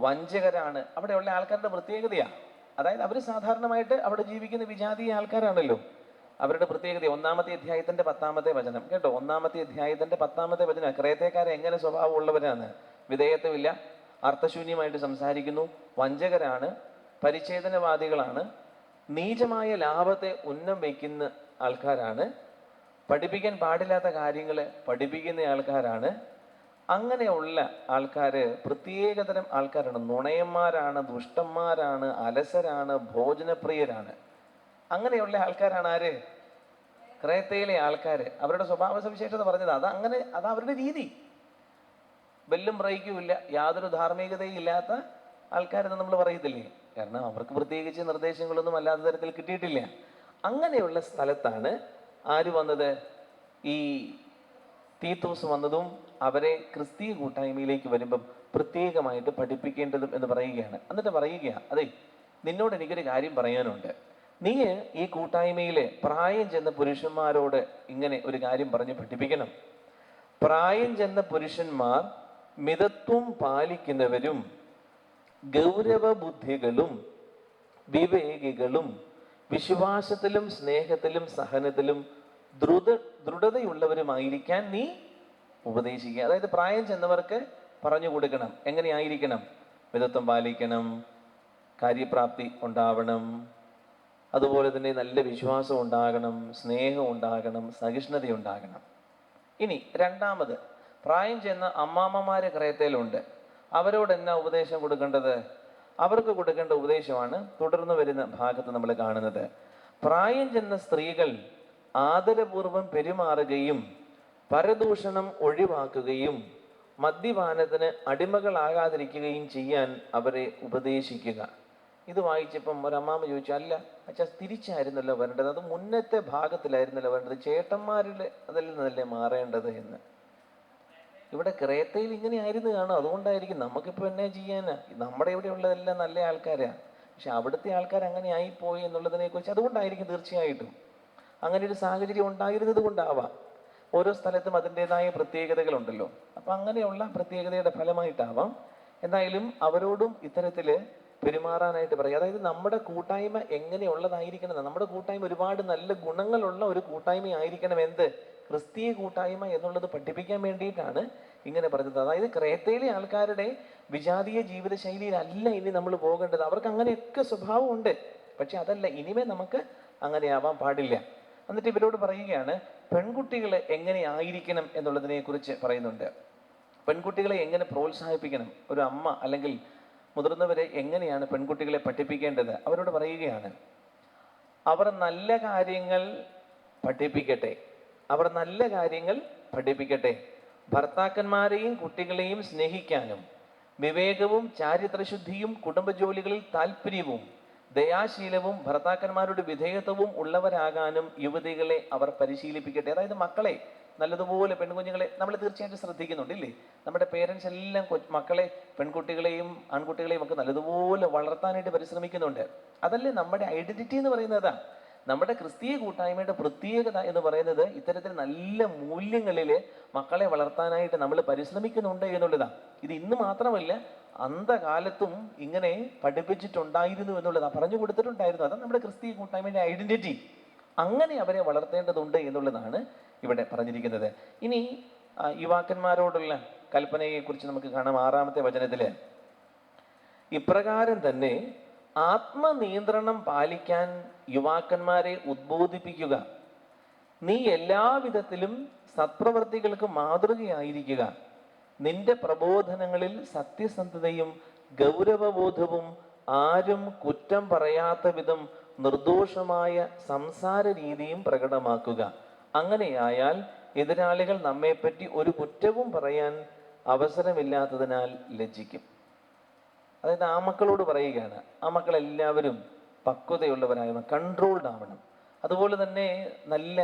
വഞ്ചകരാണ്. അവിടെയുള്ള ആൾക്കാരുടെ പ്രത്യേകതയാണ്. അതായത് അവർ സാധാരണമായിട്ട് അവിടെ ജീവിക്കുന്ന വിജാതീയ ആൾക്കാരാണല്ലോ. അവരുടെ പ്രത്യേകത 1-ാമത്തെ അധ്യായത്തിന്റെ 10-ാമത്തെ വചനം കേട്ടോ. 1-ാമത്തെ അധ്യായത്തിന്റെ 10-ാമത്തെ വചനം ക്രേത്തേക്കാരെ എങ്ങനെ സ്വഭാവമുള്ളവരാണ്. വിധേയത്വമില്ല, അർത്ഥശൂന്യമായിട്ട് സംസാരിക്കുന്നു, വഞ്ചകരാണ്, പരിച്ഛേദനവാദികളാണ്, നീചമായ ലാഭത്തെ ഉന്നം വയ്ക്കുന്ന ആൾക്കാരാണ്, പഠിപ്പിക്കാൻ പാടില്ലാത്ത കാര്യങ്ങൾ പഠിപ്പിക്കുന്ന ആൾക്കാരാണ്, അങ്ങനെയുള്ള ആൾക്കാർ പ്രത്യേകതരം ആൾക്കാരാണ്. നുണയന്മാരാണ്, ദുഷ്ടന്മാരാണ്, അലസരാണ്, ഭോജനപ്രിയരാണ്. അങ്ങനെയുള്ള ആൾക്കാരാണ് ആര്? ക്രേത്തയിലെ ആൾക്കാർ. അവരുടെ സ്വഭാവ സവിശേഷത പറഞ്ഞത് അത് അവരുടെ രീതി. ബെല്ലും ബ്രേക്കും ഇല്ല, യാതൊരു ധാർമ്മികതയും ഇല്ലാത്ത ആൾക്കാരെന്ന് നമ്മൾ പറയത്തില്ലേ? കാരണം അവർക്ക് പ്രത്യേകിച്ച് നിർദ്ദേശങ്ങളൊന്നും അല്ലാത്ത തരത്തിൽ കിട്ടിയിട്ടില്ല. അങ്ങനെയുള്ള സ്ഥലത്താണ് ആര് വന്നത്? ഈ തീത്തോസ് വന്നതും അവരെ ക്രിസ്തീയ കൂട്ടായ്മയിലേക്ക് വരുമ്പം പ്രത്യേകമായിട്ട് പഠിപ്പിക്കേണ്ടതും എന്ന് പറയുകയാണ്. എന്നിട്ട് പറയുക, അതെ, നിന്നോട് എനിക്കൊരു കാര്യം പറയാനുണ്ട്. നീ ഈ കൂട്ടായ്മയിലെ പ്രായം ചെന്ന പുരുഷന്മാരോട് ഇങ്ങനെ ഒരു കാര്യം പറഞ്ഞ് പഠിപ്പിക്കണം. പ്രായം ചെന്ന പുരുഷന്മാർ മിതത്വം പാലിക്കുന്നവരും ഗൗരവബുദ്ധികളും വിവേകികളും വിശ്വാസത്തിലും സ്നേഹത്തിലും സഹനത്തിലും ദൃഢതയുള്ളവരുമായിരിക്കാൻ നീ ഉപദേശിക്കുക. അതായത് പ്രായം ചെന്നവർക്ക് പറഞ്ഞു കൊടുക്കണം എങ്ങനെയായിരിക്കണം. മിതത്വം പാലിക്കണം, കാര്യപ്രാപ്തി ഉണ്ടാവണം, അതുപോലെ തന്നെ നല്ല വിശ്വാസം ഉണ്ടാകണം, സ്നേഹം ഉണ്ടാകണം, സഹിഷ്ണുത ഉണ്ടാകണം. ഇനി രണ്ടാമത്, പ്രായം ചെന്ന അമ്മാമ്മമാര് ക്രേത്തയിലുണ്ട്. അവരോട് എന്നാ ഉപദേശം കൊടുക്കേണ്ടത്? അവർക്ക് കൊടുക്കേണ്ട ഉപദേശമാണ് തുടർന്ന് വരുന്ന ഭാഗത്ത് നമ്മൾ കാണുന്നത്. പ്രായം ചെന്ന സ്ത്രീകൾ ആദരപൂർവം പെരുമാറുകയും പരദൂഷണം ഒഴിവാക്കുകയും മദ്യപാനത്തിന് അടിമകളാകാതിരിക്കുകയും ചെയ്യാൻ അവരെ ഉപദേശിക്കുക. ഇത് വായിച്ചപ്പം ഒരമ്മാമ്മ ചോദിച്ചു, അല്ല അച്ഛാ, തിരിച്ചായിരുന്നല്ലോ വരേണ്ടത്, അത് മുന്നത്തെ ഭാഗത്തിലായിരുന്നല്ലോ വരേണ്ടത്, ചേട്ടന്മാരിൽ അതിൽ നിന്നല്ലേ മാറേണ്ടത് എന്ന്. ഇവിടെ ക്രേത്തയിൽ ഇങ്ങനെ ആയിരുന്നു കാണും. അതുകൊണ്ടായിരിക്കും. നമുക്കിപ്പോൾ എന്നാ ചെയ്യാനാ? നമ്മുടെ ഇവിടെ ഉള്ളതെല്ലാം നല്ല ആൾക്കാരാ, പക്ഷെ അവിടുത്തെ ആൾക്കാർ അങ്ങനെ ആയിപ്പോയി എന്നുള്ളതിനെ കുറിച്ച് അതുകൊണ്ടായിരിക്കും. തീർച്ചയായിട്ടും അങ്ങനെ ഒരു സാഹചര്യം ഉണ്ടായിരുന്നത് കൊണ്ടാവാം. ഓരോ സ്ഥലത്തും അതിൻ്റെതായ പ്രത്യേകതകളുണ്ടല്ലോ. അപ്പം അങ്ങനെയുള്ള പ്രത്യേകതയുടെ ഫലമായിട്ടാവാം. എന്തായാലും അവരോടും ഇത്തരത്തിൽ പെരുമാറാനായിട്ട് പറയും. അതായത് നമ്മുടെ കൂട്ടായ്മ എങ്ങനെയുള്ളതായിരിക്കണം? നമ്മുടെ കൂട്ടായ്മ ഒരുപാട് നല്ല ഗുണങ്ങളുള്ള ഒരു കൂട്ടായ്മ ആയിരിക്കണം. എന്ത്? ക്രിസ്തീയ കൂട്ടായ്മ എന്നുള്ളത് പഠിപ്പിക്കാൻ വേണ്ടിയിട്ടാണ് ഇങ്ങനെ പറഞ്ഞത്. അതായത് ക്രേത്തയിലെ ആൾക്കാരുടെ വിജാതീയ ജീവിത ശൈലിയിലല്ല ഇനി നമ്മൾ പോകേണ്ടത്. അവർക്ക് അങ്ങനെയൊക്കെ സ്വഭാവമുണ്ട്, പക്ഷെ അതല്ല, ഇനിമേ നമുക്ക് അങ്ങനെ ആവാൻ പാടില്ല. എന്നിട്ട് ഇവരോട് പറയുകയാണ് പെൺകുട്ടികളെ എങ്ങനെ ആയിരിക്കണം എന്നുള്ളതിനെ കുറിച്ച് പറയുന്നുണ്ട്. പെൺകുട്ടികളെ എങ്ങനെ പ്രോത്സാഹിപ്പിക്കണം, ഒരു അമ്മ അല്ലെങ്കിൽ മുതിർന്നവരെ എങ്ങനെയാണ് പെൺകുട്ടികളെ പഠിപ്പിക്കേണ്ടത്? അവരോട് പറയുകയാണ്, അവർ നല്ല കാര്യങ്ങൾ പഠിപ്പിക്കട്ടെ, അവർ നല്ല കാര്യങ്ങൾ പഠിപ്പിക്കട്ടെ. ഭർത്താക്കന്മാരെയും കുട്ടികളെയും സ്നേഹിക്കാനും വിവേകവും ചാരിത്രശുദ്ധിയും കുടുംബജോലികളിൽ താല്പര്യവും ദയാശീലവും ഭർത്താക്കന്മാരുടെ വിധേയത്വവും ഉള്ളവരാകാനും യുവതികളെ അവർ പരിശീലിപ്പിക്കട്ടെ. അതായത് മക്കളെ നല്ലതുപോലെ, പെൺകുഞ്ഞുങ്ങളെ നമ്മൾ തീർച്ചയായിട്ടും ശ്രദ്ധിക്കുന്നുണ്ട്, നമ്മുടെ പേരൻസ് എല്ലാം മക്കളെ, പെൺകുട്ടികളെയും ആൺകുട്ടികളെയും ഒക്കെ നല്ലതുപോലെ വളർത്താനായിട്ട് പരിശ്രമിക്കുന്നുണ്ട്. അതല്ലേ നമ്മുടെ ഐഡന്റിറ്റി എന്ന് പറയുന്നത്. നമ്മുടെ ക്രിസ്തീയ കൂട്ടായ്മയുടെ പ്രത്യേകത എന്ന് പറയുന്നത് ഇത്തരത്തിൽ നല്ല മൂല്യങ്ങളിൽ മക്കളെ വളർത്താനായിട്ട് നമ്മൾ പരിശ്രമിക്കുന്നുണ്ട് എന്നുള്ളതാണ്. ഇത് ഇന്ന് മാത്രമല്ല, അന്ധകാലത്തും ഇങ്ങനെ പഠിപ്പിച്ചിട്ടുണ്ടായിരുന്നു എന്നുള്ളതാണ്, പറഞ്ഞു കൊടുത്തിട്ടുണ്ടായിരുന്നു. അതാണ് നമ്മുടെ ക്രിസ്തീയ കൂട്ടായ്മയുടെ ഐഡന്റിറ്റി. അങ്ങനെ അവരെ വളർത്തേണ്ടതുണ്ട് എന്നുള്ളതാണ് ഇവിടെ പറഞ്ഞിരിക്കുന്നത്. ഇനി യുവാക്കന്മാരോടുള്ള കൽപ്പനയെ കുറിച്ച് നമുക്ക് കാണാം. 6-ാമത്തെ വചനത്തില് ഇപ്രകാരം തന്നെ ആത്മനിയന്ത്രണം പാലിക്കാൻ യുവാക്കന്മാരെ ഉദ്ബോധിപ്പിക്കുക. നീ എല്ലാവിധത്തിലും സത്പ്രവർത്തികൾക്ക് മാതൃകയായിരിക്കുക. നിന്റെ പ്രബോധനങ്ങളിൽ സത്യസന്ധതയും ഗൗരവബോധവും ആരും കുറ്റം പറയാത്ത വിധം നിർദോഷമായ സംസാര രീതിയും പ്രകടമാക്കുക. അങ്ങനെയായാൽ എതിരാളികൾ നമ്മെപ്പറ്റി ഒരു കുറ്റവും പറയാൻ അവസരമില്ലാത്തതിനാൽ ലജ്ജിക്കും. അതായത് ആ മക്കളോട് പറയുകയാണ്, ആ മക്കളെല്ലാവരും പക്വതയുള്ളവരാകണം, കൺട്രോൾഡ് ആവണം. അതുപോലെ തന്നെ നല്ല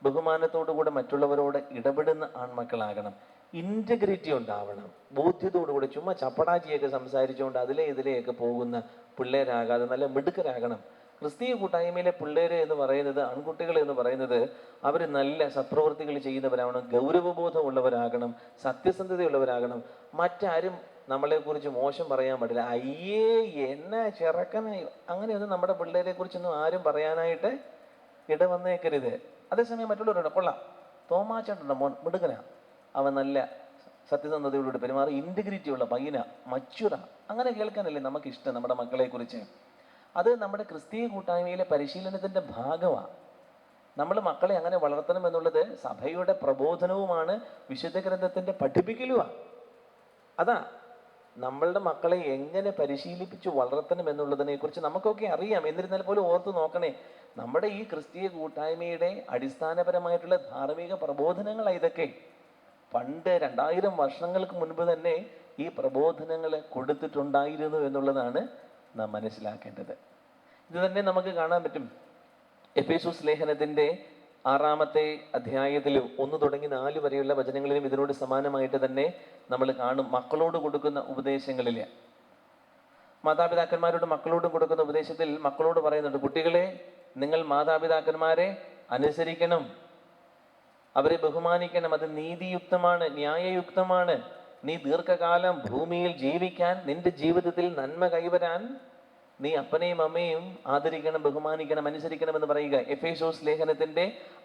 ബഹുമാനത്തോടു കൂടെ മറ്റുള്ളവരോട് ഇടപെടുന്ന ആൺമക്കളാകണം. ഇൻറ്റഗ്രിറ്റി ഉണ്ടാവണം, ബോധ്യത്തോടുകൂടി. ചുമ്മാ ചപ്പടാച്ചിയൊക്കെ സംസാരിച്ചുകൊണ്ട് ഇതിലെയൊക്കെ പോകുന്ന പിള്ളേരാകാതെ നല്ല മിടുക്കരാകണം. ക്രിസ്തീയ കൂട്ടായ്മയിലെ പിള്ളേര് എന്ന് പറയുന്നത്, ആൺകുട്ടികൾ എന്ന് പറയുന്നത്, അവർ നല്ല സത്പ്രവൃത്തികൾ ചെയ്യുന്നവരാകണം, ഗൗരവബോധം ഉള്ളവരാകണം, സത്യസന്ധതയുള്ളവരാകണം. മറ്റാരും നമ്മളെക്കുറിച്ച് മോശം പറയാൻ പാടില്ല. അയ്യേ എന്നാ ചെറുക്കനായി, അങ്ങനെയൊന്നും നമ്മുടെ പിള്ളേരെ കുറിച്ചൊന്നും ആരും പറയാനായിട്ട് ഇടവന്നേക്കരുത്. അതേസമയം മറ്റുള്ളവരുണ്ട്, കൊള്ളാം, തോമാച്ചേട്ടൻ്റെ മോൻ മിടുക്കനാ, അവൻ നല്ല സത്യസന്ധതയോടുകൂടി പെരുമാറി, ഇൻറ്റഗ്രിറ്റി ഉള്ള പയ്യന, മച്ചുറാ, അങ്ങനെ കേൾക്കാനല്ലേ നമുക്കിഷ്ടം നമ്മുടെ മക്കളെ കുറിച്ച്. അത് നമ്മുടെ ക്രിസ്തീയ കൂട്ടായ്മയിലെ പരിശീലനത്തിൻ്റെ ഭാഗമാണ്. നമ്മൾ മക്കളെ അങ്ങനെ വളർത്തണം എന്നുള്ളത് സഭയുടെ പ്രബോധനവുമാണ്, വിശുദ്ധ ഗ്രന്ഥത്തിൻ്റെ പഠിപ്പിക്കലുമാണ്. അതാ നമ്മളുടെ മക്കളെ എങ്ങനെ പരിശീലിപ്പിച്ച് വളർത്തണം എന്നുള്ളതിനെ കുറിച്ച് നമുക്കൊക്കെ അറിയാം. എന്നിരുന്നാൽ പോലും ഓർത്ത് നോക്കണേ, നമ്മുടെ ഈ ക്രിസ്തീയ കൂട്ടായ്മയുടെ അടിസ്ഥാനപരമായിട്ടുള്ള ധാർമ്മിക പ്രബോധനങ്ങളാണ് ഇതൊക്കെ. പണ്ട് 2000 വർഷങ്ങൾക്ക് മുൻപ് തന്നെ ഈ പ്രബോധനങ്ങൾ കൊടുത്തിട്ടുണ്ടായിരുന്നു എന്നുള്ളതാണ് നാം മനസ്സിലാക്കേണ്ടത്. ഇത് തന്നെ നമുക്ക് കാണാൻ പറ്റും എഫേസോസ് ലേഖനത്തിൻ്റെ 6-ാമത്തെ അധ്യായത്തിൽ 1 തുടങ്ങി 4 വരെയുള്ള വചനങ്ങളിലും ഇതിനോട് സമാനമായിട്ട് തന്നെ നമ്മൾ കാണും. മക്കളോട് കൊടുക്കുന്ന ഉപദേശങ്ങളിൽ, മാതാപിതാക്കന്മാരോട് മക്കളോട് കൊടുക്കുന്ന ഉപദേശത്തിൽ മക്കളോട് പറയുന്നുണ്ട്, കുട്ടികളെ നിങ്ങൾ മാതാപിതാക്കന്മാരെ അനുസരിക്കണം, അവരെ ബഹുമാനിക്കണം, അത് നീതിയുക്തമാണ്, ന്യായയുക്തമാണ്. നീ ദീർഘകാലം ഭൂമിയിൽ ജീവിക്കാൻ, നിന്റെ ജീവിതത്തിൽ നന്മ കൈവരാൻ നീ അപ്പനെയും അമ്മയും ആദരിക്കണം, ബഹുമാനിക്കണം, അനുസരിക്കണം എന്ന് പറയുക. എഫേസോസ് ലേഖനത്തിന്റെ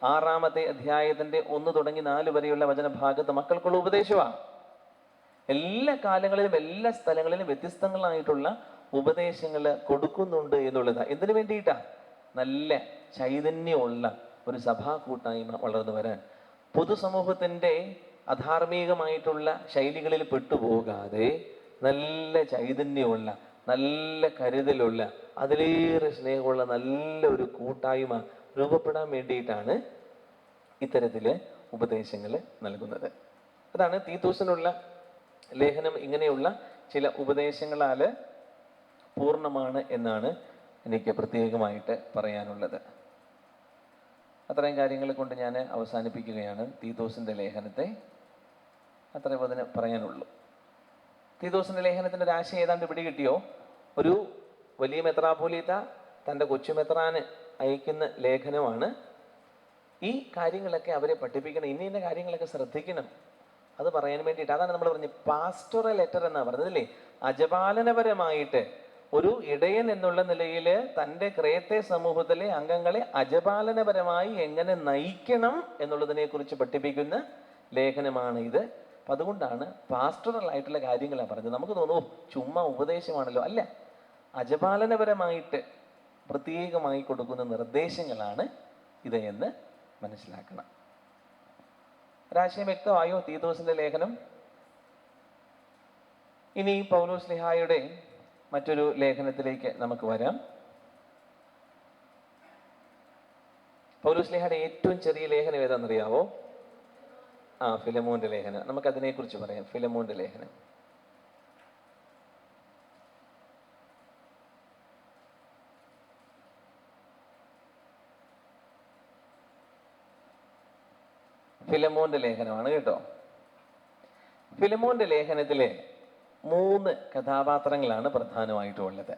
6-ാമത്തെ അധ്യായത്തിന്റെ 1 തുടങ്ങി 4 വരെയുള്ള വചനഭാഗത്ത് മക്കൾക്കുള്ള ഉപദേശമാണ്. എല്ലാ കാലങ്ങളിലും എല്ലാ സ്ഥലങ്ങളിലും വ്യത്യസ്തങ്ങളായിട്ടുള്ള ഉപദേശങ്ങൾ കൊടുക്കുന്നുണ്ട് എന്നുള്ളതാണ്. എന്തിനു വേണ്ടിയിട്ടാ? നല്ല ചൈതന്യമുള്ള ഒരു സഭാ കൂട്ടായ്മ വളർന്നു വരാൻ, പൊതുസമൂഹത്തിൻ്റെ അധാർമികമായിട്ടുള്ള ശൈലികളിൽ പെട്ടുപോകാതെ നല്ല ചൈതന്യമുള്ള, നല്ല കരുതലുള്ള, അതിലേറെ സ്നേഹമുള്ള നല്ല ഒരു കൂട്ടായ്മ രൂപപ്പെടാൻ വേണ്ടിയിട്ടാണ് ഇത്തരത്തിൽ ഉപദേശങ്ങൾ നൽകുന്നത്. അതാണ് തീത്തോസിനുള്ള ലേഖനം ഇങ്ങനെയുള്ള ചില ഉപദേശങ്ങളാൽ പൂർണ്ണമാണ് എന്നാണ് എനിക്ക് പ്രത്യേകമായിട്ട് പറയാനുള്ളത്. അത്രയും കാര്യങ്ങൾ കൊണ്ട് ഞാൻ അവസാനിപ്പിക്കുകയാണ് തീത്തോസിൻ്റെ ലേഖനത്തെ. അത്രയും അതിന് പറയാനുള്ളൂ. തീത്തോസിൻ്റെ ലേഖനത്തിൻ്റെ ഒരു ആശയം ഏതാണ്ട് പിടികിട്ടിയോ? ഒരു വലിയ മെത്രാപ്പോലീത്ത തൻ്റെ കൊച്ചുമെത്രാന് അയക്കുന്ന ലേഖനമാണ്. ഈ കാര്യങ്ങളൊക്കെ അവരെ പഠിപ്പിക്കണം, ഇന്ന കാര്യങ്ങളൊക്കെ ശ്രദ്ധിക്കണം, അത് പറയാൻ വേണ്ടിയിട്ട്. അതാണ് നമ്മൾ പറഞ്ഞത് പാസ്റ്ററൽ ലെറ്റർ എന്നാണ് പറഞ്ഞത് അല്ലേ. അജപാലനപരമായിട്ട് ഒരു ഇടയൻ എന്നുള്ള നിലയിൽ തൻ്റെ ക്രേത്തെ സമൂഹത്തിലെ അംഗങ്ങളെ അജപാലനപരമായി എങ്ങനെ നയിക്കണം എന്നുള്ളതിനെ കുറിച്ച് പഠിപ്പിക്കുന്ന ലേഖനമാണ് ഇത്. അപ്പം അതുകൊണ്ടാണ് പാസ്റ്ററൽ ആയിട്ടുള്ള കാര്യങ്ങളാണ് പറഞ്ഞത്. നമുക്ക് തോന്നുന്നു ചുമ്മാ ഉപദേശമാണല്ലോ. അല്ല, അജപാലനപരമായിട്ട് പ്രത്യേകമായി കൊടുക്കുന്ന നിർദ്ദേശങ്ങളാണ് ഇത് എന്ന് മനസ്സിലാക്കണം. ഒരാശയം വ്യക്തമായോ തീത്തോസിന്റെ ലേഖനം? ഇനി പൗലോസ് ശ്ലീഹായുടെ മറ്റൊരു ലേഖനത്തിലേക്ക് നമുക്ക് വരാം. പൗലോസ് ശ്ലീഹായുടെ ഏറ്റവും ചെറിയ ലേഖനം ഏതാണെന്നറിയാവോ? ഫിലമോന്റെ ലേഖനം. നമുക്കതിനെക്കുറിച്ച് പറയാം. ഫിലമോന്റെ ലേഖനം. ഫിലമോന്റെ ലേഖനമാണ് കേട്ടോ. ഫിലമോന്റെ ലേഖനത്തിലെ 3 കഥാപാത്രങ്ങളാണ് പ്രധാനമായിട്ടും ഉള്ളത്.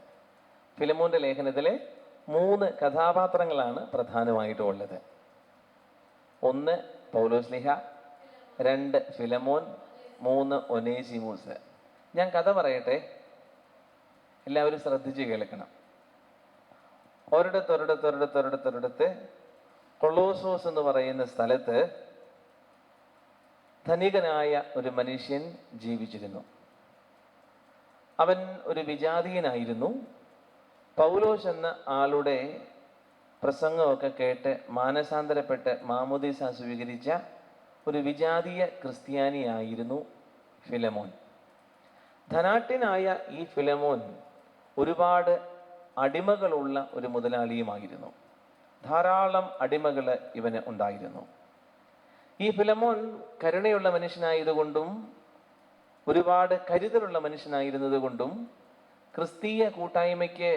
ഫിലമോന്റെ ലേഖനത്തിലെ 3 കഥാപാത്രങ്ങളാണ് പ്രധാനമായിട്ടും ഉള്ളത്. 1 പൗലോസ് ശ്ലീഹ, 2 ഫിലമോൻ, 3 ഒനേസിമൂസ്. ഞാൻ കഥ പറയട്ടെ, എല്ലാവരും ശ്രദ്ധിച്ച് കേൾക്കണം. ഒരിടത്ത് കൊളോസോസ് എന്ന് പറയുന്ന സ്ഥലത്ത് ധനികനായ ഒരു മനുഷ്യൻ ജീവിച്ചിരുന്നു. അവൻ ഒരു വിജാതീയനായിരുന്നു. പൗലോസ് എന്ന ആളുടെ പ്രസംഗമൊക്കെ കേട്ട് മാനസാന്തരപ്പെട്ട് മാമോദീസ സ്വീകരിച്ച ഒരു വിജാതീയ ക്രിസ്ത്യാനിയായിരുന്നു ഫിലമോൻ. ധനാഢ്യനായ ഈ ഫിലമോൻ ഒരുപാട് അടിമകളുള്ള ഒരു മുതലാളിയുമായിരുന്നു. ധാരാളം അടിമകൾ ഇവന് ഉണ്ടായിരുന്നു. ഈ ഫിലമോൻ കരുണയുള്ള മനുഷ്യനായതുകൊണ്ടും ഒരുപാട് കരുതലുള്ള മനുഷ്യനായിരുന്നത് കൊണ്ടും ക്രിസ്തീയ കൂട്ടായ്മയ്ക്ക്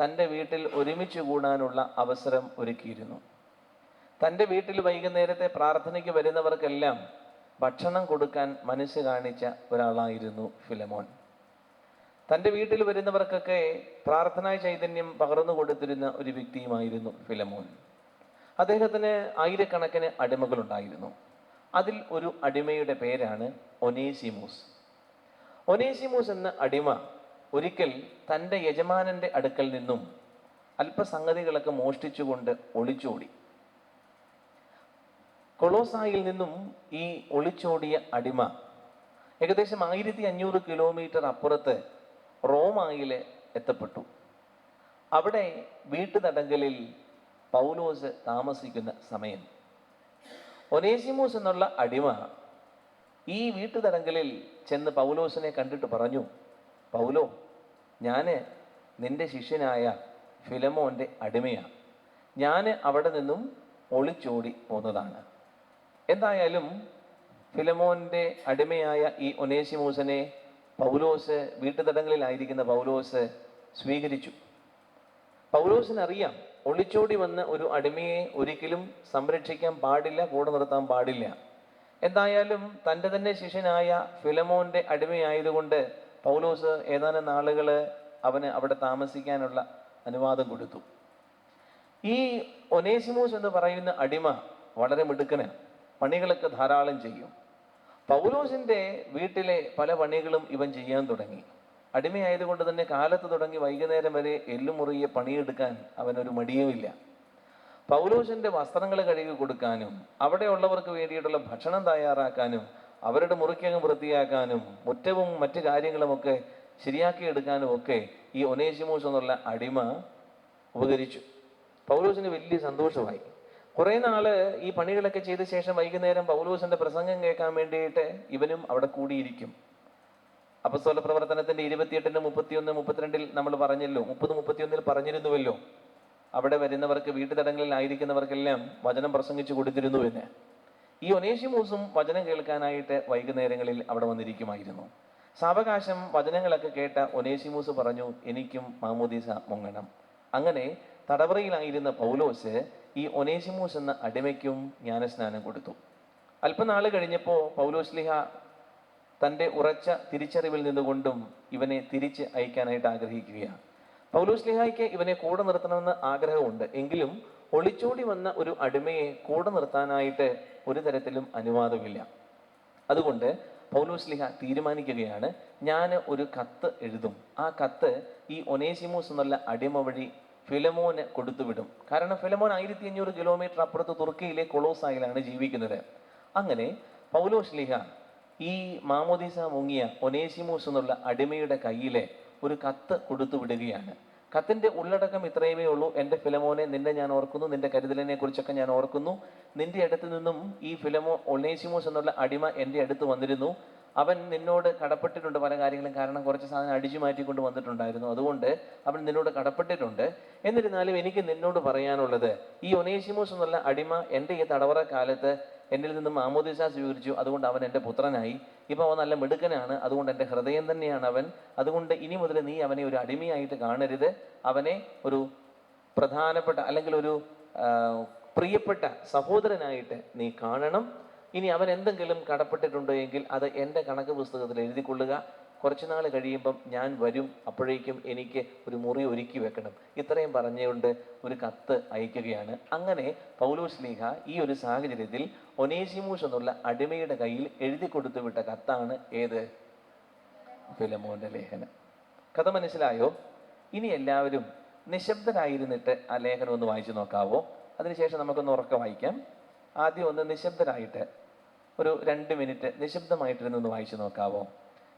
തൻ്റെ വീട്ടിൽ ഒരുമിച്ച് കൂടാനുള്ള അവസരം ഒരുക്കിയിരുന്നു. തൻ്റെ വീട്ടിൽ വൈകുന്നേരത്തെ പ്രാർത്ഥനയ്ക്ക് വരുന്നവർക്കെല്ലാം ഭക്ഷണം കൊടുക്കാൻ മനസ്സ് കാണിച്ച ഒരാളായിരുന്നു ഫിലമോൻ. തൻ്റെ വീട്ടിൽ വരുന്നവർക്കൊക്കെ പ്രാർത്ഥനാ ചൈതന്യം പകർന്നു കൊടുത്തിരുന്ന ഒരു വ്യക്തിയുമായിരുന്നു ഫിലമോൻ. അദ്ദേഹത്തിന് ആയിരക്കണക്കിന് അടിമകളുണ്ടായിരുന്നു. അതിൽ ഒരു അടിമയുടെ പേരാണ് ഒനേസിമൂസ്. ഒനേസിമൂസ് എന്ന അടിമ ഒരിക്കൽ തൻ്റെ യജമാനൻ്റെ അടുക്കൽ നിന്നും അല്പസംഗതികളൊക്കെ മോഷ്ടിച്ചുകൊണ്ട് ഒളിച്ചോടി. കൊളോസായിൽ നിന്നും ഈ ഒളിച്ചോടിയ അടിമ ഏകദേശം 1500 കിലോമീറ്റർ അപ്പുറത്ത് റോമായിൽ എത്തപ്പെട്ടു. അവിടെ വീട്ടുതടങ്കലിൽ പൗലോസ് താമസിക്കുന്ന സമയം. ഒനേസിമോസ് എന്നുള്ള അടിമ ഈ വീട്ടുതടങ്കലിൽ ചെന്ന് പൗലോസിനെ കണ്ടിട്ട് പറഞ്ഞു, പൗലോ, ഞാൻ നിന്റെ ശിഷ്യനായ ഫിലമോൻ്റെ അടിമയാണ്. ഞാൻ അവിടെ നിന്നും ഒളിച്ചോടി പോന്നതാണ്. എന്തായാലും ഫിലമോൻ്റെ അടിമയായ ഈ ഒനേസിമോസിനെ പൗലോസ്, വീട്ടുതടങ്കലിലായിരിക്കുന്ന പൗലോസ് സ്വീകരിച്ചു. പൗലോസിനറിയാം, ഒളിച്ചോടി വന്ന ഒരു അടിമയെ ഒരിക്കലും സംരക്ഷിക്കാൻ പാടില്ല, കൂടെ നിർത്താൻ പാടില്ല. എന്തായാലും തൻ്റെ തന്നെ ശിഷ്യനായ ഫിലമോൻ്റെ അടിമയായതുകൊണ്ട് പൗലോസ് ഏതാനും നാളുകൾ അവന് അവിടെ താമസിക്കാനുള്ള അനുവാദം കൊടുത്തു. ഈ ഒനേസിമോസ് എന്ന് പറയുന്ന അടിമ വളരെ മിടുക്കനാണ്, പണികളൊക്കെ ധാരാളം ചെയ്യും. പൗലോസിൻ്റെ വീട്ടിലെ പല പണികളും ഇവൻ ചെയ്യാൻ തുടങ്ങി. അടിമയായതുകൊണ്ട് തന്നെ കാലത്ത് തുടങ്ങി വൈകുന്നേരം വരെ എല്ലുമുറിയെ പണിയെടുക്കാൻ അവനൊരു മടിയുമില്ല. പൗലോസിൻ്റെ വസ്ത്രങ്ങൾ കഴുകി കൊടുക്കാനും അവിടെയുള്ളവർക്ക് വേണ്ടിയിട്ടുള്ള ഭക്ഷണം തയ്യാറാക്കാനും അവരുടെ മുറിക്കകം വൃത്തിയാക്കാനും മുറ്റവും മറ്റു കാര്യങ്ങളുമൊക്കെ ശരിയാക്കിയെടുക്കാനും ഒക്കെ ഈ ഒനേസിമോസ് എന്നുള്ള അടിമ ഉപകരിച്ചു. പൗലോസിന് വലിയ സന്തോഷമായി. കുറേ നാള് ഈ പണികളൊക്കെ ചെയ്ത ശേഷം വൈകുന്നേരം പൗലോസിന്റെ പ്രസംഗം കേൾക്കാൻ വേണ്ടിയിട്ട് ഇവനും അവിടെ കൂടിയിരിക്കും. അപ്പസ്തോല പ്രവർത്തനത്തിന്റെ 28, 31, 32 നമ്മൾ പറഞ്ഞല്ലോ, 30, 31 പറഞ്ഞിരുന്നുവല്ലോ, അവിടെ വരുന്നവർക്ക്, വീട്ടുതടങ്കലിലായിരിക്കുന്നവർക്കെല്ലാം വചനം പ്രസംഗിച്ചു കൊടുത്തിരുന്നുവെന്ന്. ഈ ഒനേസിമോസും വചനം കേൾക്കാനായിട്ട് വൈകുന്നേരങ്ങളിൽ അവിടെ വന്നിരിക്കുമായിരുന്നു. സാവകാശം വചനങ്ങളൊക്കെ കേട്ട ഒനേസിമോസ് പറഞ്ഞു, എനിക്കും മാമോദീസ മുങ്ങണം. അങ്ങനെ തടവറയിലായിരുന്ന പൗലോസ് ഈ ഒനേസിമോസ് എന്ന അടിമയ്ക്കും ജ്ഞാനസ്നാനം കൊടുത്തു. അല്പനാൾ കഴിഞ്ഞപ്പോൾ പൗലോസ്ലിഹ തൻ്റെ ഉറച്ച തിരിച്ചറിവിൽ നിന്നുകൊണ്ടും ഇവനെ തിരിച്ച് അയക്കാനായിട്ട് ആഗ്രഹിക്കുകയാണ്. പൗലോസ്ലിഹായ്ക്ക് ഇവനെ കൂടെ നിർത്തണമെന്ന് ആഗ്രഹമുണ്ട്. എങ്കിലും ഒളിച്ചോടി വന്ന ഒരു അടിമയെ കൂടെ നിർത്താനായിട്ട് ഒരു തരത്തിലും അനുവാദമില്ല. അതുകൊണ്ട് പൗലോസ്ലിഹ തീരുമാനിക്കുകയാണ്, ഞാൻ ഒരു കത്ത് എഴുതും. ആ കത്ത് ഈ ഒനേസിമോസ് എന്നുള്ള അടിമ വഴി ഫിലമോന് കൊടുത്തുവിടും. കാരണം ഫിലമോൻ 1500 കിലോമീറ്റർ അപ്പുറത്ത് തുർക്കിയിലെ കൊളോസായിലാണ് ജീവിക്കുന്നത്. അങ്ങനെ പൗലോസ്ലിഹ ഈ മാമോദീസ മുങ്ങിയ ഒനേസിമോസ് എന്നുള്ള അടിമയുടെ കയ്യിലെ ഒരു കത്ത് കൊടുത്തു വിടുകയാണ്. കത്തിൻ്റെ ഉള്ളടക്കം ഇത്രയുമേ ഉള്ളൂ. എൻ്റെ ഫിലമോനെ, നിന്നെ ഞാൻ ഓർക്കുന്നു, നിന്റെ കരുതലിനെ കുറിച്ചൊക്കെ ഞാൻ ഓർക്കുന്നു. നിന്റെ അടുത്ത് നിന്നും ഈ ഒനേസിമോസ് എന്നുള്ള അടിമ എൻ്റെ അടുത്ത് വന്നിരുന്നു. അവൻ നിന്നോട് കടപ്പെട്ടിട്ടുണ്ട് പല കാര്യങ്ങളും. കാരണം കുറച്ച് സാധനം അടിച്ചു മാറ്റിക്കൊണ്ട് വന്നിട്ടുണ്ടായിരുന്നു. അതുകൊണ്ട് അവൻ നിന്നോട് കടപ്പെട്ടിട്ടുണ്ട്. എന്നിരുന്നാലും എനിക്ക് നിന്നോട് പറയാനുള്ളത്, ഈ ഒനേസിമോസ് എന്നുള്ള അടിമ എൻ്റെ ഈ തടവറ കാലത്ത് എന്നിൽ നിന്നും മാമോദീസ സ്വീകരിച്ചു. അതുകൊണ്ട് അവൻ എൻ്റെ പുത്രനായി. ഇപ്പം അവൻ നല്ല മിടുക്കനാണ്. അതുകൊണ്ട് എൻ്റെ ഹൃദയം തന്നെയാണ് അവൻ. അതുകൊണ്ട് ഇനി മുതൽ നീ അവനെ ഒരു അടിമയായിട്ട് കാണരുത്. അവനെ ഒരു പ്രധാനപ്പെട്ട, അല്ലെങ്കിൽ ഒരു പ്രിയപ്പെട്ട സഹോദരനായിട്ട് നീ കാണണം. ഇനി അവൻ എന്തെങ്കിലും കടപ്പെട്ടിട്ടുണ്ടോ എങ്കിൽ അത് എൻ്റെ കണക്ക് പുസ്തകത്തിൽ എഴുതിക്കൊള്ളുക. കുറച്ച് നാൾ കഴിയുമ്പം ഞാൻ വരും. അപ്പോഴേക്കും എനിക്ക് ഒരു മുറി ഒരുക്കി വെക്കണം. ഇത്രയും പറഞ്ഞുകൊണ്ട് ഒരു കത്ത് അയക്കുകയാണ്. അങ്ങനെ പൗലോസ്ലീഹ ഈ ഒരു സാഹചര്യത്തിൽ ഒനേസിമോസ് എന്നുള്ള അടിമയുടെ കയ്യിൽ എഴുതി കൊടുത്തു വിട്ട കത്താണ് ഏത്? ഫിലമോന്റെ ലേഖനം. കഥ മനസ്സിലായോ? ഇനി എല്ലാവരും നിശബ്ദരായിരുന്നിട്ട് ആ ലേഖനം ഒന്ന് വായിച്ചു നോക്കാവോ? അതിനുശേഷം നമുക്കൊന്ന് ഉറക്കെ വായിക്കാം. ആദ്യം ഒന്ന് നിശബ്ദരായിട്ട് ഒരു 2 മിനിറ്റ് നിശബ്ദമായിട്ടിരുന്നൊന്ന് വായിച്ചു നോക്കാവോ?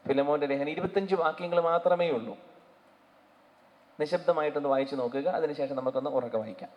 ഫിലമോന്റെ ലേഖനം 25 വാക്യങ്ങൾ മാത്രമേ ഉള്ളൂ. നിശബ്ദമായിട്ടൊന്ന് വായിച്ചു നോക്കുക. അതിനുശേഷം നമുക്കൊന്ന് ഉറക്കെ വായിക്കാം.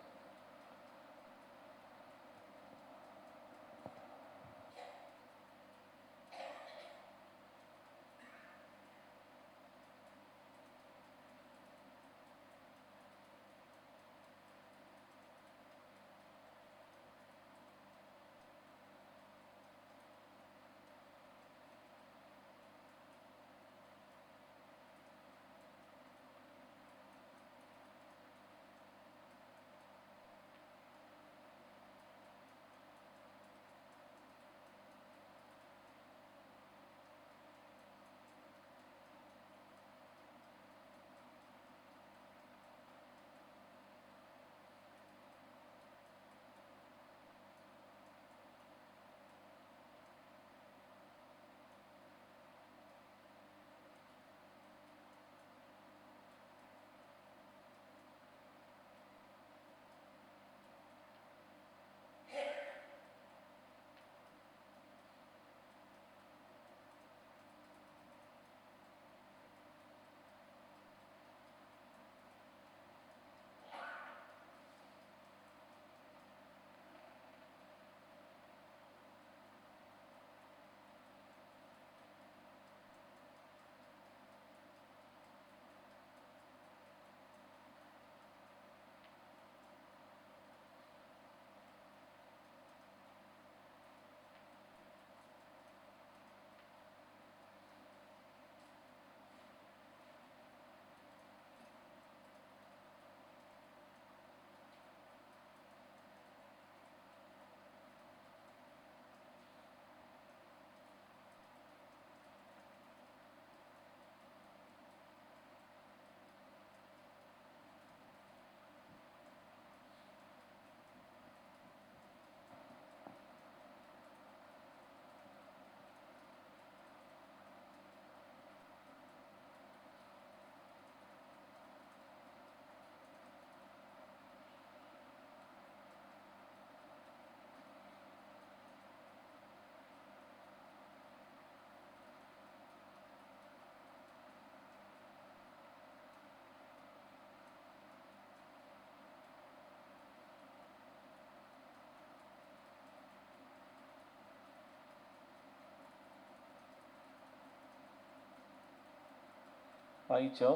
വായിച്ചോ?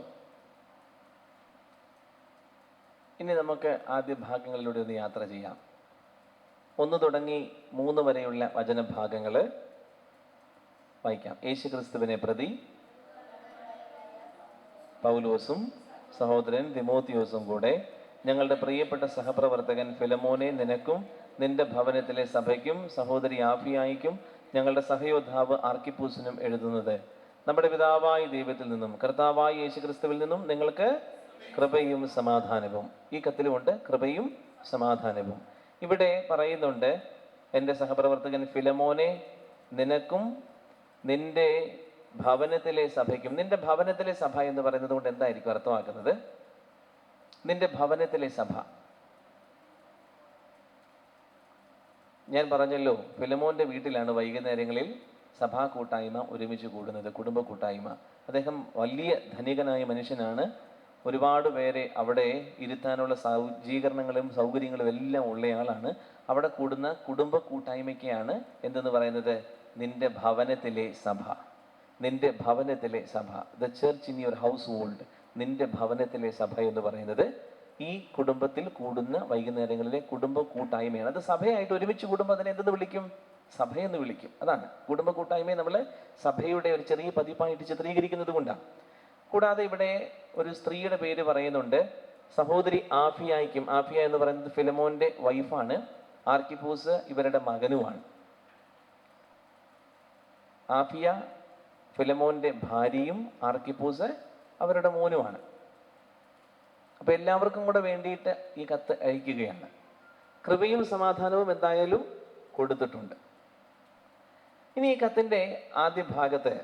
ഇനി നമുക്ക് ആദ്യ ഭാഗങ്ങളിലൂടെ ഒന്ന് യാത്ര ചെയ്യാം. 1 തുടങ്ങി 3 വരെയുള്ള വചനഭാഗങ്ങൾ വായിക്കാം. യേശുക്രിസ്തുവിനെ പ്രതി പൗലോസും സഹോദരൻ തിമോത്തിയോസും കൂടെ ഞങ്ങളുടെ പ്രിയപ്പെട്ട സഹപ്രവർത്തകൻ ഫിലമോനെ നിനക്കും നിന്റെ ഭവനത്തിലെ സഭയ്ക്കും സഹോദരി ആഫിയായിക്കും ഞങ്ങളുടെ സഹയോദ്ധാവ് ആർക്കിപ്പൂസിനും എഴുതുന്നത്, നമ്മുടെ പിതാവായ ദൈവത്തിൽ നിന്നും കർത്താവായ യേശുക്രിസ്തുവിൽ നിന്നും നിങ്ങൾക്ക് കൃപയും സമാധാനവും. ഈ കത്തിലുമുണ്ട് കൃപയും സമാധാനവും. ഇവിടെ പറയുന്നുണ്ട്, എൻ്റെ സഹപ്രവർത്തകൻ ഫിലമോനെ നിനക്കും നിന്റെ ഭവനത്തിലെ സഭയ്ക്കും. നിന്റെ ഭവനത്തിലെ സഭ എന്ന് പറയുന്നത് കൊണ്ട് എന്തായിരിക്കും അർത്ഥമാക്കുന്നത്? നിന്റെ ഭവനത്തിലെ സഭ. ഞാൻ പറഞ്ഞല്ലോ, ഫിലമോന്റെ വീട്ടിലാണ് വൈകുന്നേരങ്ങളിൽ സഭാ കൂട്ടായ്മ ഒരുമിച്ച് കൂടുന്നത്, കുടുംബ കൂട്ടായ്മ. അദ്ദേഹം വലിയ ധനികനായ മനുഷ്യനാണ്. ഒരുപാട് പേരെ അവിടെ ഇരുത്താനുള്ള സജ്ജീകരണങ്ങളും സൗകര്യങ്ങളും എല്ലാം ഉള്ളയാളാണ്. അവിടെ കൂടുന്ന കുടുംബ കൂട്ടായ്മയ്ക്കാണ് എന്തെന്ന് പറയുന്നത്? നിന്റെ ഭവനത്തിലെ സഭ. നിന്റെ ഭവനത്തിലെ സഭ, the church in your house hold. നിന്റെ ഭവനത്തിലെ സഭ എന്ന് പറയുന്നത് ഈ കുടുംബത്തിൽ കൂടുന്ന വൈകുന്നേരങ്ങളിലെ കുടുംബ കൂട്ടായ്മയാണ്. അത് സഭയായിട്ട് ഒരുമിച്ച് കൂടുമ്പോൾ അതിനെ എന്തെന്ന് വിളിക്കും? സഭയെന്ന് വിളിക്കും. അതാണ് കുടുംബ കൂട്ടായ്മയെ നമ്മൾ സഭയുടെ ഒരു ചെറിയ പതിപ്പായിട്ട് ചിത്രീകരിക്കുന്നത് കൊണ്ടാണ്. കൂടാതെ ഇവിടെ ഒരു സ്ത്രീയുടെ പേര് പറയുന്നുണ്ട്, സഹോദരി ആഫിയായിക്കും. ആഫിയ എന്ന് പറയുന്നത് ഫിലമോന്റെ വൈഫാണ്. ആർക്കിപ്പൂസ് ഇവരുടെ മകനുമാണ്. ആഫിയ ഫിലമോന്റെ ഭാര്യയും ആർക്കിപ്പൂസ് അവരുടെ മോനുമാണ്. അപ്പൊ എല്ലാവർക്കും കൂടെ വേണ്ടിയിട്ട് ഈ കത്ത് അയക്കുകയാണ്. കൃപയും സമാധാനവും എന്തായാലും കൊടുത്തിട്ടുണ്ട്. ഇനി ഈ കത്തിന്റെ ആദ്യ ഭാഗത്ത്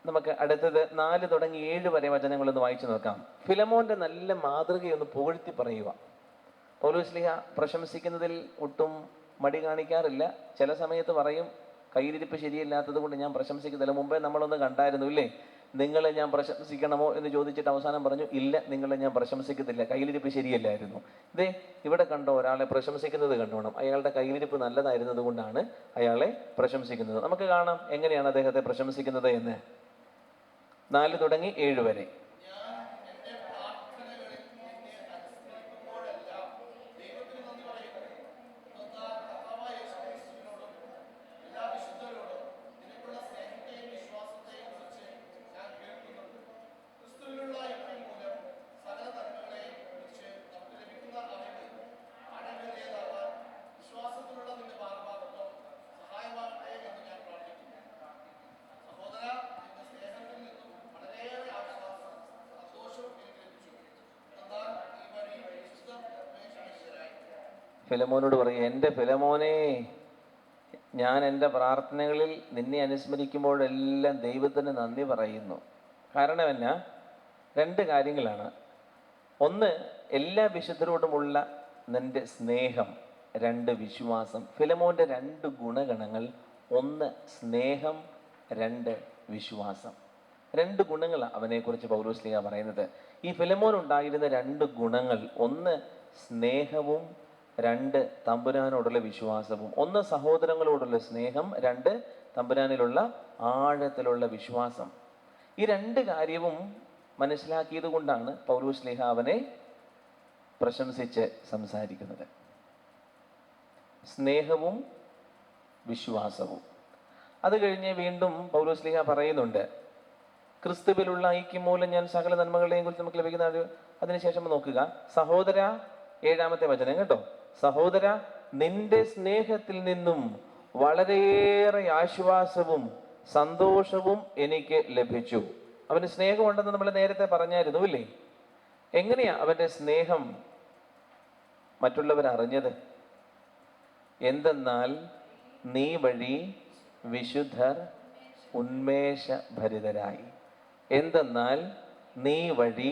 നമുക്ക് അടുത്തത് 4 തുടങ്ങി 7 വരെ വചനങ്ങളൊന്ന് വായിച്ചു നോക്കാം. ഫിലമോന്റെ നല്ല മാതൃകയൊന്ന് പുകഴ്ത്തി പറയുക. പൗലോസ്ലീഹ പ്രശംസിക്കുന്നതിൽ ഒട്ടും മടി കാണിക്കാറില്ല. ചില സമയത്ത് പറയും, കയ്യിലിരിപ്പ് ശരിയല്ലാത്തത് കൊണ്ട് ഞാൻ പ്രശംസിക്കുന്നില്ല. മുമ്പേ നമ്മളൊന്ന് കണ്ടായിരുന്നു ഇല്ലേ? നിങ്ങളെ ഞാൻ പ്രശംസിക്കണമോ എന്ന് ചോദിച്ചിട്ട് അവസാനം പറഞ്ഞു, ഇല്ല, നിങ്ങളെ ഞാൻ പ്രശംസിക്കത്തില്ല, കയ്യിലിരിപ്പ് ശരിയല്ലായിരുന്നു. ഇതേ ഇവിടെ കണ്ടോ, ഒരാളെ പ്രശംസിക്കുന്നത് കണ്ടോണം. അയാളുടെ കയ്യിലിരിപ്പ് നല്ലതായിരുന്നത് കൊണ്ടാണ് അയാളെ പ്രശംസിക്കുന്നത്. നമുക്ക് കാണാം എങ്ങനെയാണ് അദ്ദേഹത്തെ പ്രശംസിക്കുന്നത് എന്ന്. 4 തുടങ്ങി 7 വരെ. ഫിലമോനോട് പറയും, എൻ്റെ ഫിലമോനെ, ഞാൻ എൻ്റെ പ്രാർത്ഥനകളിൽ നിന്നെ അനുസ്മരിക്കുമ്പോഴെല്ലാം ദൈവത്തിന് നന്ദി പറയുന്നു. കാരണം എന്നാ? 2 കാര്യങ്ങളാണ്. ഒന്ന്, എല്ലാ വിശുദ്ധരോടുമുള്ള നിന്റെ സ്നേഹം. 2, വിശ്വാസം. ഫിലമോന്റെ 2 ഗുണഗണങ്ങൾ. 1, സ്നേഹം. 2, വിശ്വാസം. 2 ഗുണങ്ങളാണ് അവനെക്കുറിച്ച് പൗലോസ്ലീഹ പറയുന്നത്. ഈ ഫിലമോൻ ഉണ്ടായിരുന്ന 2 ഗുണങ്ങൾ, 1 സ്നേഹവും 2 തമ്പുരാനോടുള്ള വിശ്വാസവും. 1 സഹോദരങ്ങളോടുള്ള സ്നേഹം, 2 തമ്പുരാനിലുള്ള ആഴത്തിലുള്ള വിശ്വാസം. ഈ 2 കാര്യവും മനസ്സിലാക്കിയത് കൊണ്ടാണ് പൗലോസ്ലീഹ അവനെ പ്രശംസിച്ച് സംസാരിക്കുന്നത്. സ്നേഹവും വിശ്വാസവും. അത് കഴിഞ്ഞ് വീണ്ടും പൗലോസ്ലീഹ പറയുന്നുണ്ട്, ക്രിസ്തുവിലുള്ള ഐക്യം മൂലം ഞാൻ സകല നന്മകളെയും കുറിച്ച് നമുക്ക് ലഭിക്കുന്ന. അതിനുശേഷം നോക്കുക, സഹോദര, 7-ാമത്തെ വചനം കേട്ടോ. സഹോദര, നിന്റെ സ്നേഹത്തിൽ നിന്നും വളരെയേറെ ആശ്വാസവും സന്തോഷവും എനിക്ക് ലഭിച്ചു. അവന് സ്നേഹമുണ്ടെന്ന് നമ്മൾ നേരത്തെ പറഞ്ഞായിരുന്നു ഇല്ലേ? എങ്ങനെയാ അവന്റെ സ്നേഹം മറ്റുള്ളവർ അറിഞ്ഞത്? എന്തെന്നാൽ നീ വഴി വിശുദ്ധർ ഉന്മേഷഭരിതരായി. എന്തെന്നാൽ നീ വഴി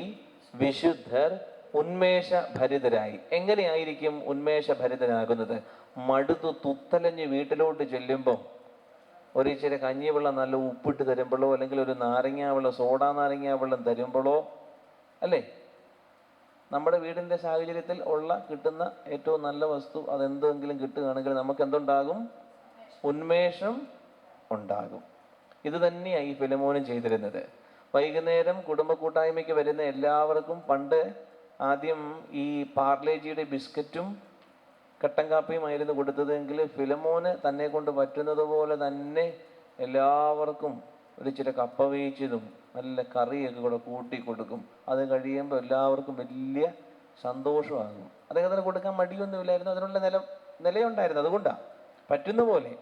വിശുദ്ധർ ഉന്മേഷഭരിതരായി. എങ്ങനെയായിരിക്കും ഉന്മേഷഭരിതരാകുന്നത്? മടുത്തു തുത്തലഞ്ഞ് വീട്ടിലോട്ട് ചെല്ലുമ്പോൾ ഒരിച്ചിരി കഞ്ഞിവെള്ളം നല്ല ഉപ്പിട്ട് തരുമ്പോഴോ, അല്ലെങ്കിൽ ഒരു നാരങ്ങാവെള്ളം, സോഡാ നാരങ്ങാവെള്ളം തരുമ്പോഴോ അല്ലേ? നമ്മുടെ വീടിൻ്റെ സാഹചര്യത്തിൽ കിട്ടുന്ന ഏറ്റവും നല്ല വസ്തു അതെന്തെങ്കിലും കിട്ടുകയാണെങ്കിൽ നമുക്ക് എന്തുണ്ടാകും? ഉന്മേഷം ഉണ്ടാകും. ഇത് തന്നെയാണ് ഈ ഫിലമോനും ചെയ്തിരുന്നത്. വൈകുന്നേരം കുടുംബ കൂട്ടായ്മയ്ക്ക് വരുന്ന എല്ലാവർക്കും പണ്ട് ആദ്യം ഈ പാർലേജിയുടെ ബിസ്ക്കറ്റും കട്ടൻ കാപ്പിയുമായിരുന്നു കൊടുത്തതെങ്കിൽ ഫിലമോന് തന്നെ കൊണ്ട് പറ്റുന്നത് പോലെ തന്നെ എല്ലാവർക്കും ഒരു ഇച്ചിരി കപ്പ വേവിച്ചതും നല്ല കറിയൊക്കെ കൂടെ കൂട്ടി കൊടുക്കും. അത് കഴിയുമ്പോൾ എല്ലാവർക്കും വലിയ സന്തോഷമാകും. അദ്ദേഹത്തിന് കൊടുക്കാൻ മടിയൊന്നുമില്ലായിരുന്നു, അതിനുള്ള നിലയുണ്ടായിരുന്നു. അതുകൊണ്ടാണ് പറ്റുന്ന പോലെ.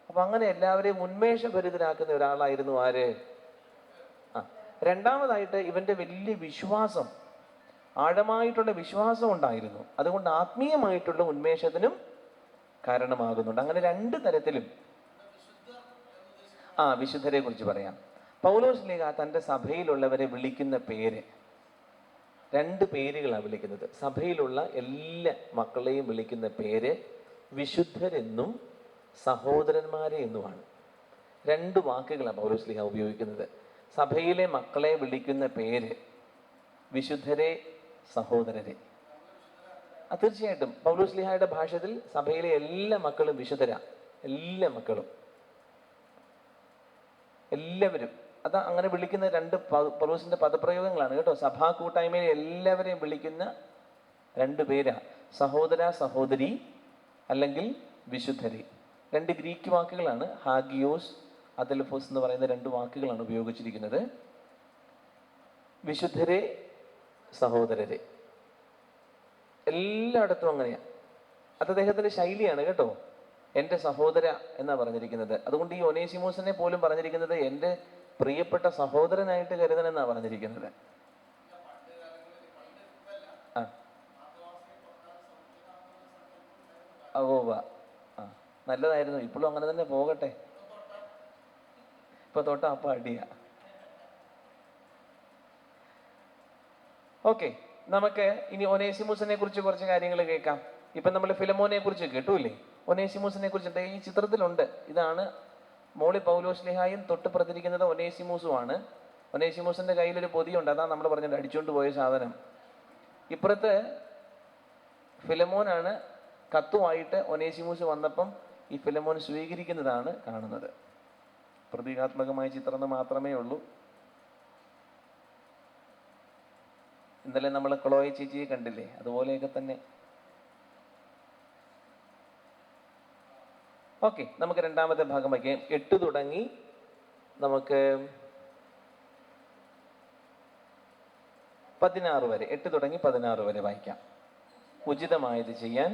അപ്പം അങ്ങനെ എല്ലാവരെയും ഉന്മേഷഭരിതരാക്കുന്ന ഒരാളായിരുന്നു ആര്? രണ്ടാമതായിട്ട് ഇവൻ്റെ വലിയ വിശ്വാസം, ആഴമായിട്ടുള്ള വിശ്വാസം ഉണ്ടായിരുന്നു. അതുകൊണ്ട് ആത്മീയമായിട്ടുള്ള ഉന്മേഷത്തിനും കാരണമാകുന്നുണ്ട്. അങ്ങനെ രണ്ട് തരത്തിലും വിശുദ്ധരെ കുറിച്ച് പറയാം. പൗലോസ് ശ്ലീഹ തൻ്റെ സഭയിലുള്ളവരെ വിളിക്കുന്ന പേര്, രണ്ട് പേരുകളാണ് വിളിക്കുന്നത്. സഭയിലുള്ള എല്ലാ മക്കളെയും വിളിക്കുന്ന പേര് വിശുദ്ധരെന്നും സഹോദരന്മാരെ എന്നുമാണ്. രണ്ട് വാക്കുകളാണ് പൗലോസ് ശ്ലീഹ ഉപയോഗിക്കുന്നത്. സഭയിലെ മക്കളെ വിളിക്കുന്ന പേര് വിശുദ്ധരെ, സഹോദരരെ. തീർച്ചയായിട്ടും പൗലോസ് ശ്ലീഹായുടെ ഭാഷയിൽ സഭയിലെ എല്ലാ മക്കളും വിശുദ്ധരാ. എല്ലാ മക്കളും, എല്ലാവരും. അതാ അങ്ങനെ വിളിക്കുന്ന രണ്ട് പൗലോസിന്റെ പദപ്രയോഗങ്ങളാണ് കേട്ടോ. സഭാ കൂട്ടായ്മയിൽ എല്ലാവരെയും വിളിക്കുന്ന രണ്ട് പേരാ, സഹോദര, സഹോദരി, അല്ലെങ്കിൽ വിശുദ്ധരെ. രണ്ട് ഗ്രീക്ക് വാക്കുകളാണ്, ഹാഗിയോസ്, അദൽഫോസ് എന്ന് പറയുന്ന രണ്ട് വാക്കുകളാണ് ഉപയോഗിച്ചിരിക്കുന്നത്. വിശുദ്ധരെ, സഹോദരരെ, എല്ലായിടത്തും അങ്ങനെയാണ്. അത് അദ്ദേഹത്തിന്റെ ശൈലിയാണ് കേട്ടോ. എൻ്റെ സഹോദര എന്നാണ് പറഞ്ഞിരിക്കുന്നത്. അതുകൊണ്ട് ഈ ഒനേസിമോസിനെ പോലും പറഞ്ഞിരിക്കുന്നത് എൻ്റെ പ്രിയപ്പെട്ട സഹോദരനായിട്ട് കരുതണമെന്നാണ് പറഞ്ഞിരിക്കുന്നത്. നല്ലതായിരുന്നു. ഇപ്പോഴും അങ്ങനെ തന്നെ പോകട്ടെ. ഇപ്പൊ തൊട്ട അപ്പ അടിയ. ഓക്കെ, നമുക്ക് ഇനി ഒനേസിമോസിനെ കുറിച്ച് കുറച്ച് കാര്യങ്ങൾ കേൾക്കാം. ഇപ്പൊ നമ്മൾ ഫിലമോനെ കുറിച്ച് കേട്ടൂല്ലേ? ഒനേസിമോസിനെ കുറിച്ച് ഈ ചിത്രത്തിലുണ്ട്. ഇതാണ് മോളി പൗലോസ് ശ്ലീഹായും തൊട്ട് പ്രതിരിക്കുന്നത് ഒനേസിമോസുമാണ്. ഒനേസിമോസിന്റെ കയ്യിലൊരു പൊതിയുണ്ട്, അതാണ് നമ്മൾ പറഞ്ഞത് അടിച്ചുകൊണ്ട് പോയ സാധനം. ഇപ്പുറത്ത് ഫിലമോനാണ്. കത്തുമായിട്ട് ഒനേസിമോസ് വന്നപ്പം ഈ ഫിലമോൻ സ്വീകരിക്കുന്നതാണ് കാണുന്നത്. പ്രതീകാത്മകമായ ചിത്രം മാത്രമേ ഉള്ളൂ. ഇന്നലെ നമ്മൾ ക്ലോയ ചേച്ചിയെ കണ്ടില്ലേ? അതുപോലെയൊക്കെ തന്നെ. ഓക്കെ, നമുക്ക് രണ്ടാമത്തെ ഭാഗം വയ്ക്കാം. 8 തുടങ്ങി നമുക്ക് 16 വരെ, 8 തുടങ്ങി 16 വരെ വായിക്കാം. ഉചിതമായത് ചെയ്യാൻ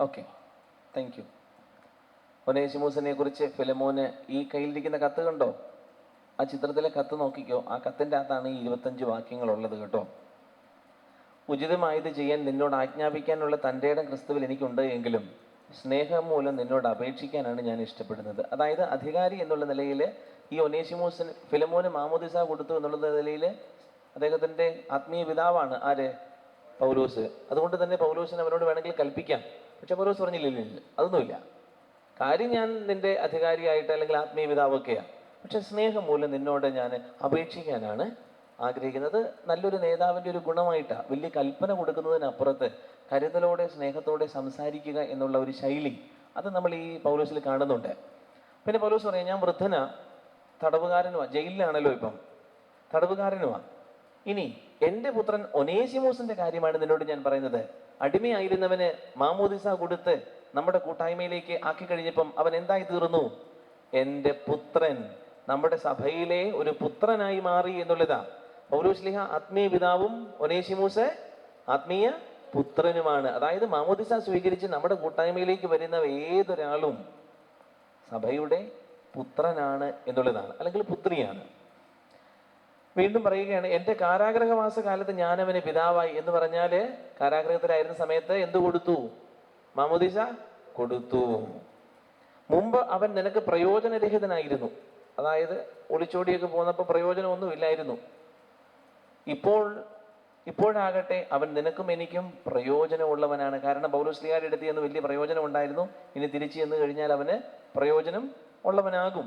ഓക്കെ, താങ്ക് യു. ഒനേസിമോസിനെ കുറിച്ച് ഫിലമോന് ഈ കയ്യിലിരിക്കുന്ന കത്ത് കണ്ടോ? ആ ചിത്രത്തിലെ കത്ത് നോക്കിക്കോ. ആ കത്തിൻ്റെ അകത്താണ് ഈ 25 വാക്യങ്ങളുള്ളത് കേട്ടോ. ഉചിതമായത് ചെയ്യാൻ നിന്നോട് ആജ്ഞാപിക്കാനുള്ള തൻ്റെ ഇടം ക്രിസ്തുവിൽ എനിക്കുണ്ട് എങ്കിലും സ്നേഹം മൂലം നിന്നോട് അപേക്ഷിക്കാനാണ് ഞാൻ ഇഷ്ടപ്പെടുന്നത്. അതായത് അധികാരി എന്നുള്ള നിലയിൽ ഈ ഒനേസിമോസിന് ഫിലമോന് മാമോദിസ കൊടുത്തു എന്നുള്ള നിലയിൽ അദ്ദേഹത്തിൻ്റെ ആത്മീയ പിതാവാണ് ആര്? പൗലോസ്. അതുകൊണ്ട് തന്നെ പൗലോസിന് അവനോട് വേണമെങ്കിൽ കൽപ്പിക്കാം. പക്ഷെ പൗലോസ് പറഞ്ഞില്ല, അതൊന്നുമില്ല. കാര്യം ഞാൻ നിന്റെ അധികാരിയായിട്ട് അല്ലെങ്കിൽ ആത്മീയ പിതാവൊക്കെയാണ്, പക്ഷെ സ്നേഹം മൂലം നിന്നോട് ഞാൻ അപേക്ഷിക്കാനാണ് ആഗ്രഹിക്കുന്നത്. നല്ലൊരു നേതാവിൻ്റെ ഒരു ഗുണമായിട്ടാണ്. വലിയ കൽപ്പന കൊടുക്കുന്നതിനപ്പുറത്ത് കരുതലോടെ സ്നേഹത്തോടെ സംസാരിക്കുക എന്നുള്ള ഒരു ശൈലി അത് നമ്മൾ ഈ പൗലോസിൽ കാണുന്നുണ്ട്. പിന്നെ പൗലോസ് പറയാം, ഞാൻ വൃദ്ധനാ, തടവുകാരനുമാണ്, ജയിലിലാണല്ലോ ഇപ്പം, തടവുകാരനുമാണ്. ഇനി എൻ്റെ പുത്രൻ ഒനേസിമോസിന്റെ കാര്യമാണ് നിന്നോട് ഞാൻ പറയുന്നത്. അടിമയായിരുന്നവന് മാമോദിസ കൊടുത്ത് നമ്മുടെ കൂട്ടായ്മയിലേക്ക് ആക്കി കഴിഞ്ഞപ്പം അവൻ എന്തായി തീർന്നു? എൻ്റെ പുത്രൻ, നമ്മുടെ സഭയിലെ ഒരു പുത്രനായി മാറി എന്നുള്ളതാ. പൗലോസ്ലീഹ ആത്മീയ പിതാവും ഒനേസിമോസ് ആത്മീയ പുത്രനുമാണ്. അതായത് മാമോദിസ സ്വീകരിച്ച് നമ്മുടെ കൂട്ടായ്മയിലേക്ക് വരുന്ന ഏതൊരാളും സഭയുടെ പുത്രനാണ് എന്നുള്ളതാണ്, അല്ലെങ്കിൽ പുത്രിയാണ്. വീണ്ടും പറയുകയാണ്, എൻ്റെ കാരാഗ്രഹവാസ കാലത്ത് ഞാൻ അവന് പിതാവായി എന്ന് പറഞ്ഞാല് കാരാഗ്രഹത്തിലായിരുന്ന സമയത്ത് എന്ത് കൊടുത്തു? മാമോദിസ കൊടുത്തു. മുമ്പ് അവൻ നിനക്ക് പ്രയോജനരഹിതനായിരുന്നു. അതായത് ഒളിച്ചോടിയൊക്കെ പോന്നപ്പോൾ പ്രയോജനമൊന്നും ഇല്ലായിരുന്നു. ഇപ്പോഴാകട്ടെ അവൻ നിനക്കും എനിക്കും പ്രയോജനമുള്ളവനാണ്. കാരണം പൗലോസ്ലീഹായുടെ അടുത്ത് ചെന്ന് വലിയ പ്രയോജനം ഉണ്ടായിരുന്നു. ഇനി തിരിച്ചു ചെന്ന് കഴിഞ്ഞാൽ അവന് പ്രയോജനം ഉള്ളവനാകും.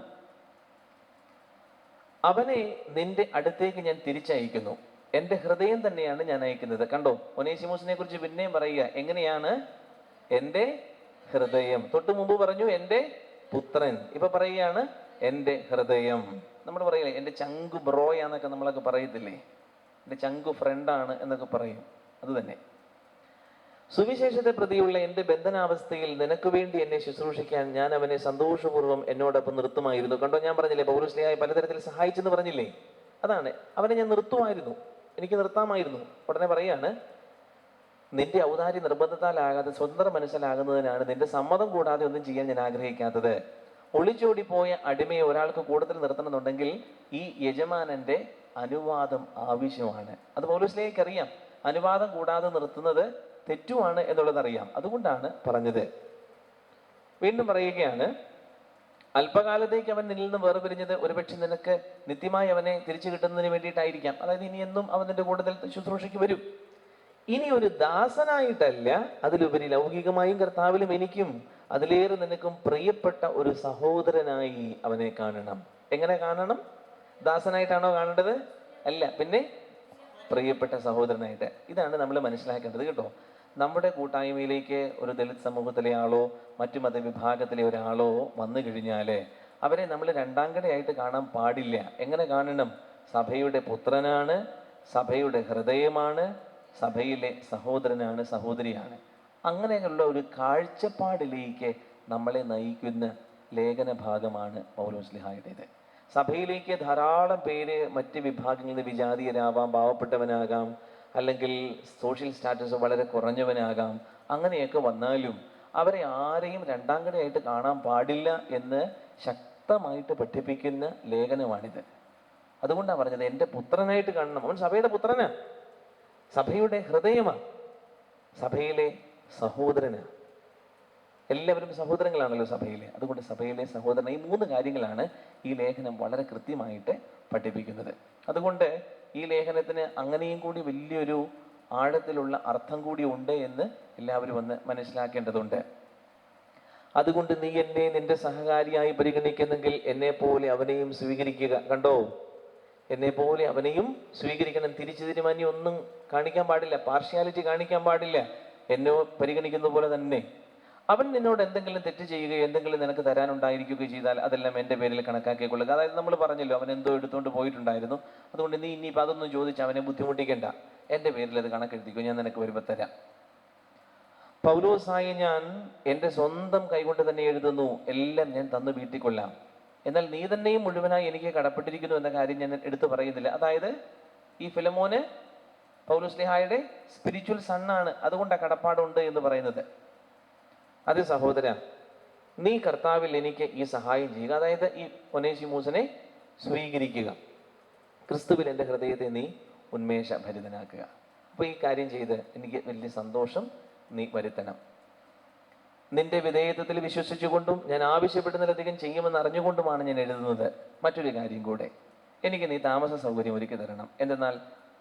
അവനെ നിന്റെ അടുത്തേക്ക് ഞാൻ തിരിച്ചയക്കുന്നു. എൻ്റെ ഹൃദയം തന്നെയാണ് ഞാൻ അയക്കുന്നത്. കണ്ടോ, ഒനേസിമോസിനെ കുറിച്ച് പിന്നെയും പറയുക. എങ്ങനെയാണ്? എൻ്റെ ഹൃദയം. തൊട്ടു മുമ്പ് പറഞ്ഞു എൻ്റെ പുത്രൻ, ഇപ്പൊ പറയുകയാണ് എൻ്റെ ഹൃദയം. നമ്മൾ പറയില്ലേ എൻ്റെ ചങ്കു ബ്രോയാന്നൊക്കെ നമ്മളൊക്കെ പറയത്തില്ലേ, എൻ്റെ ചങ്കു ഫ്രണ്ടാണ് എന്നൊക്കെ പറയും. അത് തന്നെ. സുവിശേഷത്തെ പ്രതിയുള്ള എൻ്റെ ബന്ധനാവസ്ഥയിൽ നിനക്ക് വേണ്ടി എന്നെ ശുശ്രൂഷിക്കാൻ ഞാൻ അവനെ സന്തോഷപൂർവ്വം എന്നോടൊപ്പം നിർത്തുമായിരുന്നു. കണ്ടോ, ഞാൻ പറഞ്ഞില്ലേ പൗലോസ്ലീഹായെ പലതരത്തിൽ സഹായിച്ചെന്ന് പറഞ്ഞില്ലേ? അതാണ്, അവനെ ഞാൻ നിർത്തുമായിരുന്നു, എനിക്ക് നിർത്താമായിരുന്നു. ഉടനെ പറയാണ്, നിന്റെ ഔദാര്യ നിർബന്ധത്താലാകാതെ സ്വതന്ത്ര മനസ്സിലാകുന്നതിനാണ് നിന്റെ സമ്മതം കൂടാതെ ഒന്നും ചെയ്യാൻ ഞാൻ ആഗ്രഹിക്കാത്തത്. ഒളിച്ചോടിപ്പോയ അടിമയെ ഒരാൾക്ക് കൂടുതൽ നിർത്തണമെന്നുണ്ടെങ്കിൽ ഈ യജമാനന്റെ അനുവാദം ആവശ്യമാണ്. അത് പൗലോസ്ലീഹയ്ക്ക് അറിയാം. അനുവാദം കൂടാതെ നിർത്തുന്നത് തെറ്റുമാണ് എന്നുള്ളത് അറിയാം. അതുകൊണ്ടാണ് പറഞ്ഞത്. വീണ്ടും പറയുകയാണ്, അല്പകാലത്തേക്ക് അവൻ നിന്നിൽ നിന്ന് വേർപിരിഞ്ഞത് ഒരുപക്ഷെ നിനക്ക് നിത്യമായി അവനെ തിരിച്ചു കിട്ടുന്നതിന് വേണ്ടിയിട്ടായിരിക്കാം. അതായത് ഇനി എന്നും അവൻ നിന്റെ കൂടുതൽ ശുശ്രൂഷയ്ക്ക് വരും. ഇനി ഒരു ദാസനായിട്ടല്ല, അതിലുപരി ലൗകികമായും കർത്താവിലും എനിക്കും അതിലേറെ നിനക്കും പ്രിയപ്പെട്ട ഒരു സഹോദരനായി അവനെ കാണണം. എങ്ങനെ കാണണം? ദാസനായിട്ടാണോ കാണേണ്ടത്? അല്ല, പിന്നെ പ്രിയപ്പെട്ട സഹോദരനായിട്ട്. ഇതാണ് നമ്മൾ മനസ്സിലാക്കേണ്ടത് കേട്ടോ. നമ്മുടെ കൂട്ടായ്മയിലേക്ക് ഒരു ദലിത് സമൂഹത്തിലെ ആളോ മറ്റു മതവിഭാഗത്തിലെ ഒരാളോ വന്നു കഴിഞ്ഞാല് അവരെ നമ്മൾ രണ്ടാംകടയായിട്ട് കാണാൻ പാടില്ല. എങ്ങനെ കാണണം? സഭയുടെ പുത്രനാണ്, സഭയുടെ ഹൃദയമാണ്, സഭയിലെ സഹോദരനാണ്, സഹോദരിയാണ്. അങ്ങനെയുള്ള ഒരു കാഴ്ചപ്പാടിലേക്ക് നമ്മളെ നയിക്കുന്ന ലേഖന ഭാഗമാണ് പൗലോസ്ലീഹായുടേത്. സഭയിലേക്ക് ധാരാളം പേര് മറ്റ് വിഭാഗങ്ങളിൽ നിന്ന് വിജാതീയരാവാം, പാവപ്പെട്ടവനാകാം, അല്ലെങ്കിൽ സോഷ്യൽ സ്റ്റാറ്റസ് വളരെ കുറഞ്ഞവനാകാം. അങ്ങനെയൊക്കെ വന്നാലും അവരെ ആരെയും രണ്ടാംകടയായിട്ട് കാണാൻ പാടില്ല എന്ന് ശക്തമായിട്ട് പഠിപ്പിക്കുന്ന ലേഖനമാണിത്. അതുകൊണ്ടാണ് പറഞ്ഞത് എൻ്റെ പുത്രനായിട്ട് കാണണം. അവൻ സഭയുടെ പുത്രനാ, സഭയുടെ ഹൃദയമാ, സഭയിലെ സഹോദരനാ. എല്ലാവരും സഹോദരങ്ങളാണല്ലോ സഭയിലെ. അതുകൊണ്ട് സഭയിലെ സഹോദരൻ. ഈ മൂന്ന് കാര്യങ്ങളാണ് ഈ ലേഖനം വളരെ കൃത്യമായിട്ട് പഠിപ്പിക്കുന്നത്. അതുകൊണ്ട് ഈ ലേഖനത്തിന് അങ്ങനെയും കൂടി വലിയൊരു ആഴത്തിലുള്ള അർത്ഥം കൂടി ഉണ്ട് എന്ന് എല്ലാവരും ഒന്ന് മനസ്സിലാക്കേണ്ടതുണ്ട്. അതുകൊണ്ട് നീ എന്നെ നിന്റെ സഹകാരിയായി പരിഗണിക്കുന്നെങ്കിൽ എന്നെ പോലെ അവനെയും സ്വീകരിക്കുക. കണ്ടോ, എന്നെ പോലെ അവനെയും സ്വീകരിക്കണം. തിരിച്ചു തീരുമാനം ഒന്നും കാണിക്കാൻ പാടില്ല, പാർഷ്യാലിറ്റി കാണിക്കാൻ പാടില്ല. എന്നെ പരിഗണിക്കുന്ന പോലെ തന്നെ. അവൻ നിന്നോട് എന്തെങ്കിലും തെറ്റ് ചെയ്യുകയോ എന്തെങ്കിലും നിനക്ക് തരാനുണ്ടായിരിക്കുകയോ ചെയ്താൽ അതെല്ലാം എൻ്റെ പേരിൽ കണക്കാക്കിക്കൊള്ളുക. അതായത് നമ്മൾ പറഞ്ഞല്ലോ, അവൻ എന്തോ എടുത്തുകൊണ്ട് പോയിട്ടുണ്ടായിരുന്നു, അതുകൊണ്ട് നീ ഇനിയിപ്പോൾ അതൊന്നും ചോദിച്ച് അവനെ ബുദ്ധിമുട്ടിക്കണ്ട, എൻ്റെ പേരിൽ അത് കണക്കെടുത്തിക്കോ, ഞാൻ നിനക്ക് വരുമ്പോൾ തരാം. പൗലോസായ ഞാൻ എൻ്റെ സ്വന്തം കൈകൊണ്ട് തന്നെ എഴുതുന്നു, എല്ലാം ഞാൻ തന്നു വീട്ടിക്കൊള്ളാം. എന്നാൽ നീ തന്നെയും മുഴുവനായി എനിക്ക് കടപ്പെട്ടിരിക്കുന്നു എന്ന കാര്യം ഞാൻ എടുത്തു പറയുന്നില്ല. അതായത് ഈ ഫിലമോന് പൗലോസ്ലീഹായുടെ സ്പിരിച്വൽ സണ്ണാണ്, അതുകൊണ്ടാണ് കടപ്പാടുണ്ട് എന്ന് പറയുന്നത്. അത് സഹോദര, നീ കർത്താവിൽ എനിക്ക് ഈ സഹായം ചെയ്യുക. അതായത് ഈ ഒനേസിമോസിനെ സ്വീകരിക്കുക. ക്രിസ്തുവിൽ എൻ്റെ ഹൃദയത്തെ നീ ഉന്മേഷഭരിതനാക്കുക. അപ്പോൾ ഈ കാര്യം ചെയ്ത് എനിക്ക് വലിയ സന്തോഷം നീ വരുത്തണം. നിന്റെ വിധേയത്വത്തിൽ വിശ്വസിച്ചുകൊണ്ടും ഞാൻ ആവശ്യപ്പെടുന്നതിലധികം ചെയ്യുമെന്ന് അറിഞ്ഞുകൊണ്ടുമാണ് ഞാൻ എഴുതുന്നത്. മറ്റൊരു കാര്യം കൂടെ, എനിക്ക് നീ താമസ സൗകര്യം ഒരുക്കി തരണം. എന്തെന്നാൽ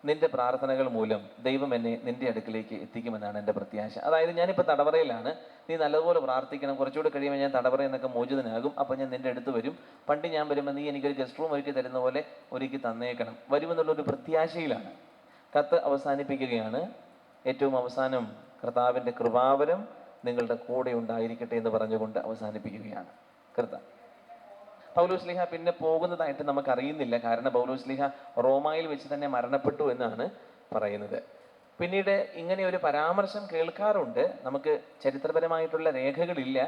നിന്റെ പ്രാർത്ഥനകൾ മൂലം ദൈവം എന്നെ നിന്റെ അടുക്കിലേക്ക് എത്തിക്കുമെന്നാണ് എൻ്റെ പ്രത്യാശ. അതായത് ഞാനിപ്പോൾ തടവറയിലാണ്, നീ നല്ലതുപോലെ പ്രാർത്ഥിക്കണം. കുറച്ചുകൂടെ കഴിയുമ്പോൾ ഞാൻ തടവറയിൽ നിന്നൊക്കെ മോചിതനാകും. അപ്പോൾ ഞാൻ നിന്റെ അടുത്ത് വരും. പണ്ട് ഞാൻ വരുമ്പോൾ നീ എനിക്കൊരു ഗസ്റ്റ് റൂം ഒരുക്കി തരുന്ന പോലെ ഒരുക്കി തന്നേക്കണം. വരുമെന്നുള്ളൊരു പ്രത്യാശയിലാണ് കത്ത് അവസാനിപ്പിക്കുകയാണ്. ഏറ്റവും അവസാനം കർത്താവിൻ്റെ കൃപാവരം നിങ്ങളുടെ കൂടെ ഉണ്ടായിരിക്കട്ടെ എന്ന് പറഞ്ഞുകൊണ്ട് അവസാനിപ്പിക്കുകയാണ് കർത്താവ്. പൗലോസ്ലീഹ പിന്നെ പോകുന്നതായിട്ട് നമുക്ക് അറിയുന്നില്ല. കാരണം പൗലോസ്ലീഹ റോമായിൽ വെച്ച് തന്നെ മരണപ്പെട്ടു എന്നാണ് പറയുന്നത്. പിന്നീട് ഇങ്ങനെ ഒരു പരാമർശം കേൾക്കാറുണ്ട്. നമുക്ക് ചരിത്രപരമായിട്ടുള്ള രേഖകളില്ല.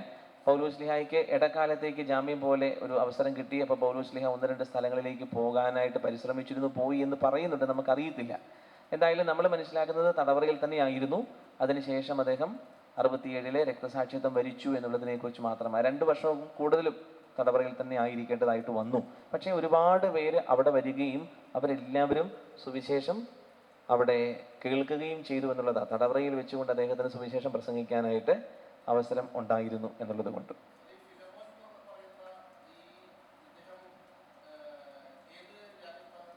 പൗലോസ്ലിഹായ്ക്ക് ഇടക്കാലത്തേക്ക് ജാമ്യം പോലെ ഒരു അവസരം കിട്ടി. അപ്പോൾ പൗലോസ്ലിഹ 1-2 സ്ഥലങ്ങളിലേക്ക് പോകാനായിട്ട് പരിശ്രമിച്ചിരുന്നു, പോയി എന്ന് പറയുന്നുണ്ട്, നമുക്കറിയത്തില്ല. എന്തായാലും നമ്മൾ മനസ്സിലാക്കുന്നത് തടവറയിൽ തന്നെ ആയിരുന്നു. അതിനുശേഷം അദ്ദേഹം 67 രക്തസാക്ഷിത്വം വരിച്ചു എന്നുള്ളതിനെ കുറിച്ച് മാത്രമാണ്. 2 വർഷവും കൂടുതലും തടവറയിൽ തന്നെ ആയിരിക്കേണ്ടതായിട്ട് വന്നു. പക്ഷേ ഒരുപാട് പേര് അവിടെ വരികയും അവരെല്ലാവരും സുവിശേഷം അവിടെ കേൾക്കുകയും ചെയ്തു എന്നുള്ളതാണ്. തടവറയിൽ വെച്ചുകൊണ്ട് അദ്ദേഹത്തിന് സുവിശേഷം പ്രസംഗിക്കാനായിട്ട് അവസരം ഉണ്ടായിരുന്നു എന്നുള്ളത് കൊണ്ട്.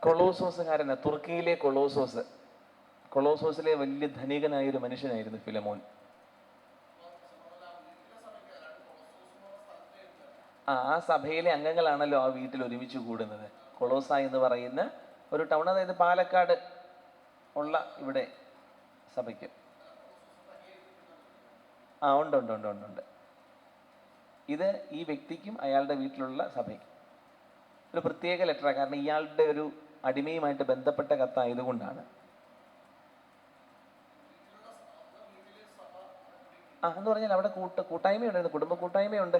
കൊളോസോസുകാരന്, തുർക്കിയിലെ കൊളോസോസിലെ വലിയ ധനികനായ ഒരു മനുഷ്യനായിരുന്നു ഫിലമോൻ. ആ സഭയിലെ അംഗങ്ങളാണല്ലോ ആ വീട്ടിൽ ഒരുമിച്ച് കൂടുന്നത്. കൊളോസ എന്ന് പറയുന്ന ഒരു ടൗൺ, അതായത് പാലക്കാട് ഉള്ള ഇവിടെ സഭയ്ക്ക് ഉണ്ട്. ഇത് ഈ വ്യക്തിക്കും അയാളുടെ വീട്ടിലുള്ള സഭയ്ക്കും ഒരു പ്രത്യേക ലെറ്ററാണ്. കാരണം ഇയാളുടെ ഒരു അടിമയുമായിട്ട് ബന്ധപ്പെട്ട കത്തായതുകൊണ്ടാണ്. എന്ന് പറഞ്ഞാൽ അവിടെ കൂട്ടായ്മയുണ്ടായിരുന്നു, കുടുംബ കൂട്ടായ്മയുണ്ട്.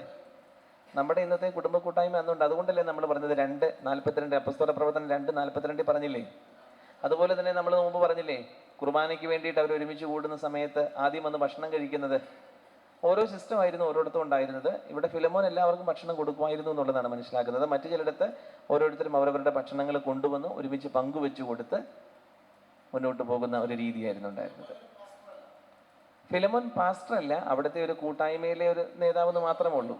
നമ്മുടെ ഇന്നത്തെ കുടുംബ കൂട്ടായ്മ എന്നുണ്ട്. അതുകൊണ്ടല്ലേ നമ്മൾ പറഞ്ഞത് 2:42 അപ്പസ്തോല പ്രവർത്തനം 2:42 പറഞ്ഞില്ലേ? അതുപോലെ തന്നെ നമ്മൾ മുമ്പ് പറഞ്ഞില്ലേ, കുർബാനയ്ക്ക് വേണ്ടിയിട്ട് അവർ ഒരുമിച്ച് കൂടുന്ന സമയത്ത് ആദ്യം വന്ന് ഭക്ഷണം കഴിക്കുന്നത്. ഓരോ സിസ്റ്റം ആയിരുന്നു ഓരോരുത്തരും ഉണ്ടായിരുന്നത്. ഇവിടെ ഫിലമോൻ എല്ലാവർക്കും ഭക്ഷണം കൊടുക്കുമായിരുന്നു എന്നുള്ളതാണ് മനസ്സിലാക്കുന്നത്. മറ്റു ചിലയിടത്ത് ഓരോരുത്തരും അവരവരുടെ ഭക്ഷണങ്ങൾ കൊണ്ടുവന്ന് ഒരുമിച്ച് പങ്കുവെച്ചു കൊടുത്ത് മുന്നോട്ട് പോകുന്ന ഒരു രീതിയായിരുന്നു ഉണ്ടായിരുന്നത്. ഫിലമോൻ പാസ്റ്റർ അല്ല, അവിടുത്തെ ഒരു കൂട്ടായ്മയിലെ ഒരു നേതാവെന്ന് മാത്രമേ ഉള്ളൂ.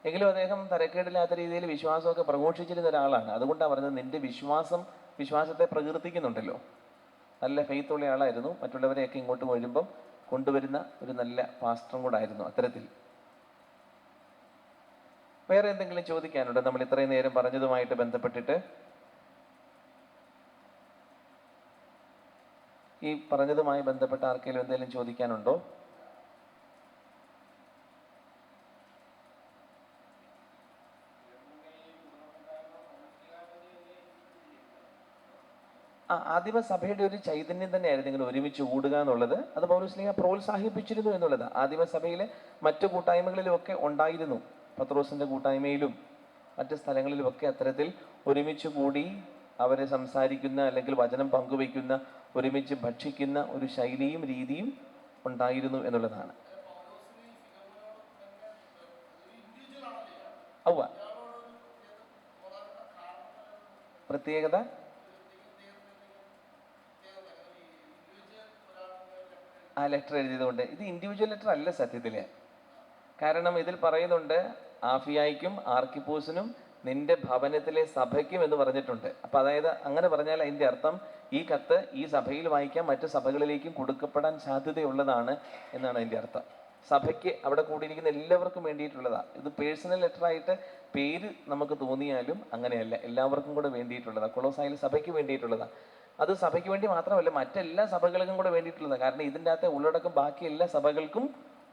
എങ്കിലും അദ്ദേഹം തരക്കേടില്ലാത്ത രീതിയിൽ വിശ്വാസമൊക്കെ പ്രഘോഷിച്ചിരുന്ന ഒരാളാണ്. അതുകൊണ്ടാണ് പറഞ്ഞത്, നിന്റെ വിശ്വാസത്തെ പ്രകീർത്തിക്കുന്നുണ്ടല്ലോ. നല്ല ഫെയ്ത്തുള്ള ആളായിരുന്നു. മറ്റുള്ളവരെയൊക്കെ ഇങ്ങോട്ട് വരുമ്പം കൊണ്ടുവരുന്ന ഒരു നല്ല പാസ്റ്ററും കൂടെ ആയിരുന്നു. അത്തരത്തിൽ വേറെ എന്തെങ്കിലും ചോദിക്കാനുണ്ടോ നമ്മൾ ഇത്രയും നേരം പറഞ്ഞതുമായിട്ട് ബന്ധപ്പെട്ടിട്ട്? ഈ പറഞ്ഞതുമായി ബന്ധപ്പെട്ട ആർക്കെങ്കിലും എന്തെങ്കിലും ചോദിക്കാനുണ്ടോ? ആദിമസഭയുടെ ഒരു ചൈതന്യം തന്നെയായിരുന്നു ഇങ്ങനെ ഒരുമിച്ച് കൂടുക എന്നുള്ളത്. അത് പൗലോസ്ലീഹ പ്രോത്സാഹിപ്പിച്ചിരുന്നു എന്നുള്ളത് ആദിമസഭയിലെ മറ്റു കൂട്ടായ്മകളിലുമൊക്കെ ഉണ്ടായിരുന്നു. പത്രോസിന്റെ കൂട്ടായ്മയിലും മറ്റ് സ്ഥലങ്ങളിലുമൊക്കെ അത്തരത്തിൽ ഒരുമിച്ച് കൂടി അവരെ സംസാരിക്കുന്ന അല്ലെങ്കിൽ വചനം പങ്കുവയ്ക്കുന്ന, ഒരുമിച്ച് ഭക്ഷിക്കുന്ന ഒരു ശൈലിയും രീതിയും ഉണ്ടായിരുന്നു എന്നുള്ളതാണ്. പ്രത്യേകത ആ ലെറ്റർ എഴുതിയതുകൊണ്ട്. ഇത് ഇൻഡിവിജ്വൽ ലെറ്റർ അല്ല സത്യത്തില്. കാരണം ഇതിൽ പറയുന്നുണ്ട്, ആഫിയായിക്കും ആർക്കിപ്പോസിനും നിന്റെ ഭവനത്തിലെ സഭയ്ക്കും എന്ന് പറഞ്ഞിട്ടുണ്ട്. അപ്പൊ അതായത് അങ്ങനെ പറഞ്ഞാൽ അതിന്റെ അർത്ഥം ഈ കത്ത് ഈ സഭയിൽ വായിക്കാൻ മറ്റു സഭകളിലേക്കും കൊടുക്കപ്പെടാൻ സാധ്യതയുള്ളതാണ് എന്നാണ് അതിന്റെ അർത്ഥം. സഭയ്ക്ക് അവിടെ കൂടിയിരിക്കുന്ന എല്ലാവർക്കും വേണ്ടിയിട്ടുള്ളതാണ്. ഇത് പേഴ്സണൽ ലെറ്റർ ആയിട്ട് പേര് നമുക്ക് തോന്നിയാലും അങ്ങനെയല്ല, എല്ലാവർക്കും കൂടെ വേണ്ടിയിട്ടുള്ളതാണ്. കൊളോസായിൽ സഭയ്ക്ക് വേണ്ടിയിട്ടുള്ളതാണ്. അത് സഭയ്ക്ക് വേണ്ടി മാത്രമല്ല, മറ്റെല്ലാ സഭകൾക്കും കൂടെ വേണ്ടിയിട്ടുള്ളതാണ്. കാരണം ഇതിൻ്റെ അകത്തെ ഉള്ളടക്കം ബാക്കി എല്ലാ സഭകൾക്കും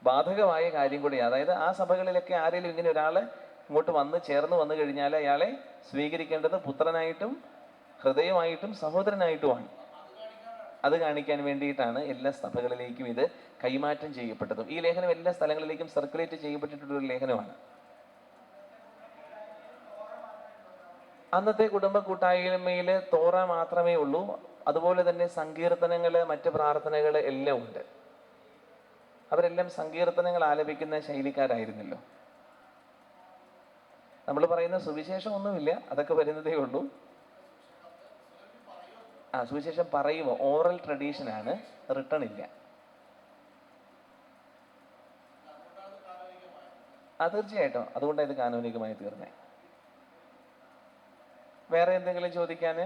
ബാധകമായ കാര്യം കൂടിയാണ്. അതായത് ആ സഭകളിലൊക്കെ ആരെങ്കിലും ഇങ്ങനെ ഒരാളെ ഇങ്ങോട്ട് ചേർന്ന് വന്നു കഴിഞ്ഞാൽ അയാളെ സ്വീകരിക്കേണ്ടത് പുത്രനായിട്ടും ഹൃദയമായിട്ടും സഹോദരനായിട്ടുമാണ്. അത് കാണിക്കാൻ വേണ്ടിയിട്ടാണ് എല്ലാ സഭകളിലേക്കും ഇത് കൈമാറ്റം ചെയ്യപ്പെട്ടതും. ഈ ലേഖനം എല്ലാ സ്ഥലങ്ങളിലേക്കും സർക്കുലേറ്റ് ചെയ്യപ്പെട്ടിട്ടുള്ളൊരു ലേഖനമാണ്. അന്നത്തെ കുടുംബ കൂട്ടായ്മയിൽ തോറ മാത്രമേ ഉള്ളൂ. അതുപോലെ തന്നെ സങ്കീർത്തനങ്ങള്, മറ്റ് പ്രാർത്ഥനകള് എല്ലാം ഉണ്ട്. അവരെല്ലാം സങ്കീർത്തനങ്ങൾ ആലപിക്കുന്ന ശൈലിക്കാരായിരുന്നല്ലോ. നമ്മൾ പറയുന്ന സുവിശേഷം ഒന്നുമില്ല, അതൊക്കെ വരുന്നതേ ഉള്ളൂ. സുവിശേഷം പറയുമോ? ഓറൽ ട്രഡീഷനാണ്, റിട്ടൺ ഇല്ല. തീർച്ചയായിട്ടും അതുകൊണ്ടാണ് ഇത് കാനോനികമായി തീർന്നേ. വേറെ എന്തെങ്കിലും ചോദിക്കാന്?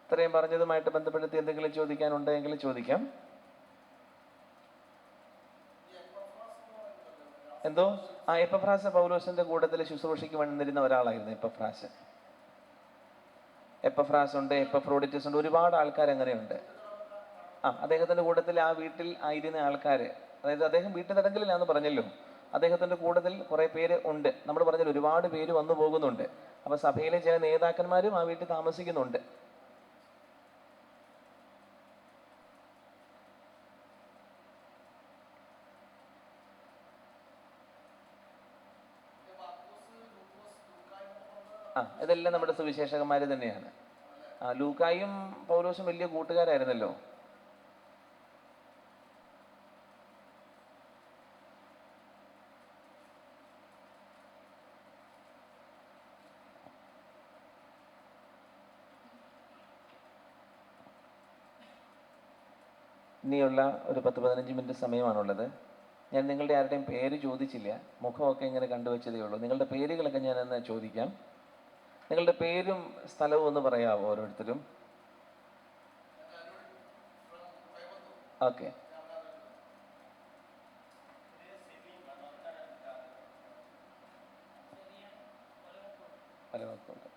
ഇത്രയും പറഞ്ഞതുമായിട്ട് ബന്ധപ്പെടുത്തി എന്തെങ്കിലും ചോദിക്കാനുണ്ടെങ്കിൽ ചോദിക്കാം. എന്തോ? എപ്പഫ്രാസ് പൗലോസിന്റെ കൂട്ടത്തിൽ ശുശ്രൂഷയ്ക്ക് വന്നിരുന്ന ഒരാളായിരുന്നു എപ്പഫ്രാസ് ഉണ്ട്, എപ്പഫ്രോഡിറ്റസ് ഉണ്ട്, ഒരുപാട് ആൾക്കാർ അങ്ങനെയുണ്ട്. അദ്ദേഹത്തിന്റെ കൂട്ടത്തിൽ ആ വീട്ടിൽ ആയിരുന്ന ആൾക്കാര്, അതായത് അദ്ദേഹം വീട്ടു തടങ്കലിലാന്ന് പറഞ്ഞല്ലോ. അദ്ദേഹത്തിൻ്റെ കൂട്ടത്തിൽ കുറേ പേര് ഉണ്ട്. നമ്മൾ പറഞ്ഞാൽ ഒരുപാട് പേര് വന്നു പോകുന്നുണ്ട്. അപ്പോൾ സഭയിലെ ചില നേതാക്കന്മാരും ആ വീട്ടിൽ താമസിക്കുന്നുണ്ട്. ഇതെല്ലാം നമ്മുടെ സുവിശേഷകന്മാർ തന്നെയാണ്. ലൂക്കായും പൗലോസും വലിയ കൂട്ടുകാരായിരുന്നല്ലോ. ഇനിയുള്ള ഒരു 10-15 മിനിറ്റ് സമയമാണുള്ളത്. ഞാൻ നിങ്ങളുടെ ആരുടെയും പേര് ചോദിച്ചില്ല, മുഖമൊക്കെ ഇങ്ങനെ കണ്ടുവച്ചതേ ഉള്ളൂ. നിങ്ങളുടെ പേരുകളൊക്കെ ഞാനെന്ന് ചോദിക്കാം. നിങ്ങളുടെ പേരും സ്ഥലവും ഒന്ന് പറയാമോ ഓരോരുത്തരും? ഓക്കെ. പലവക്കുണ്ട്.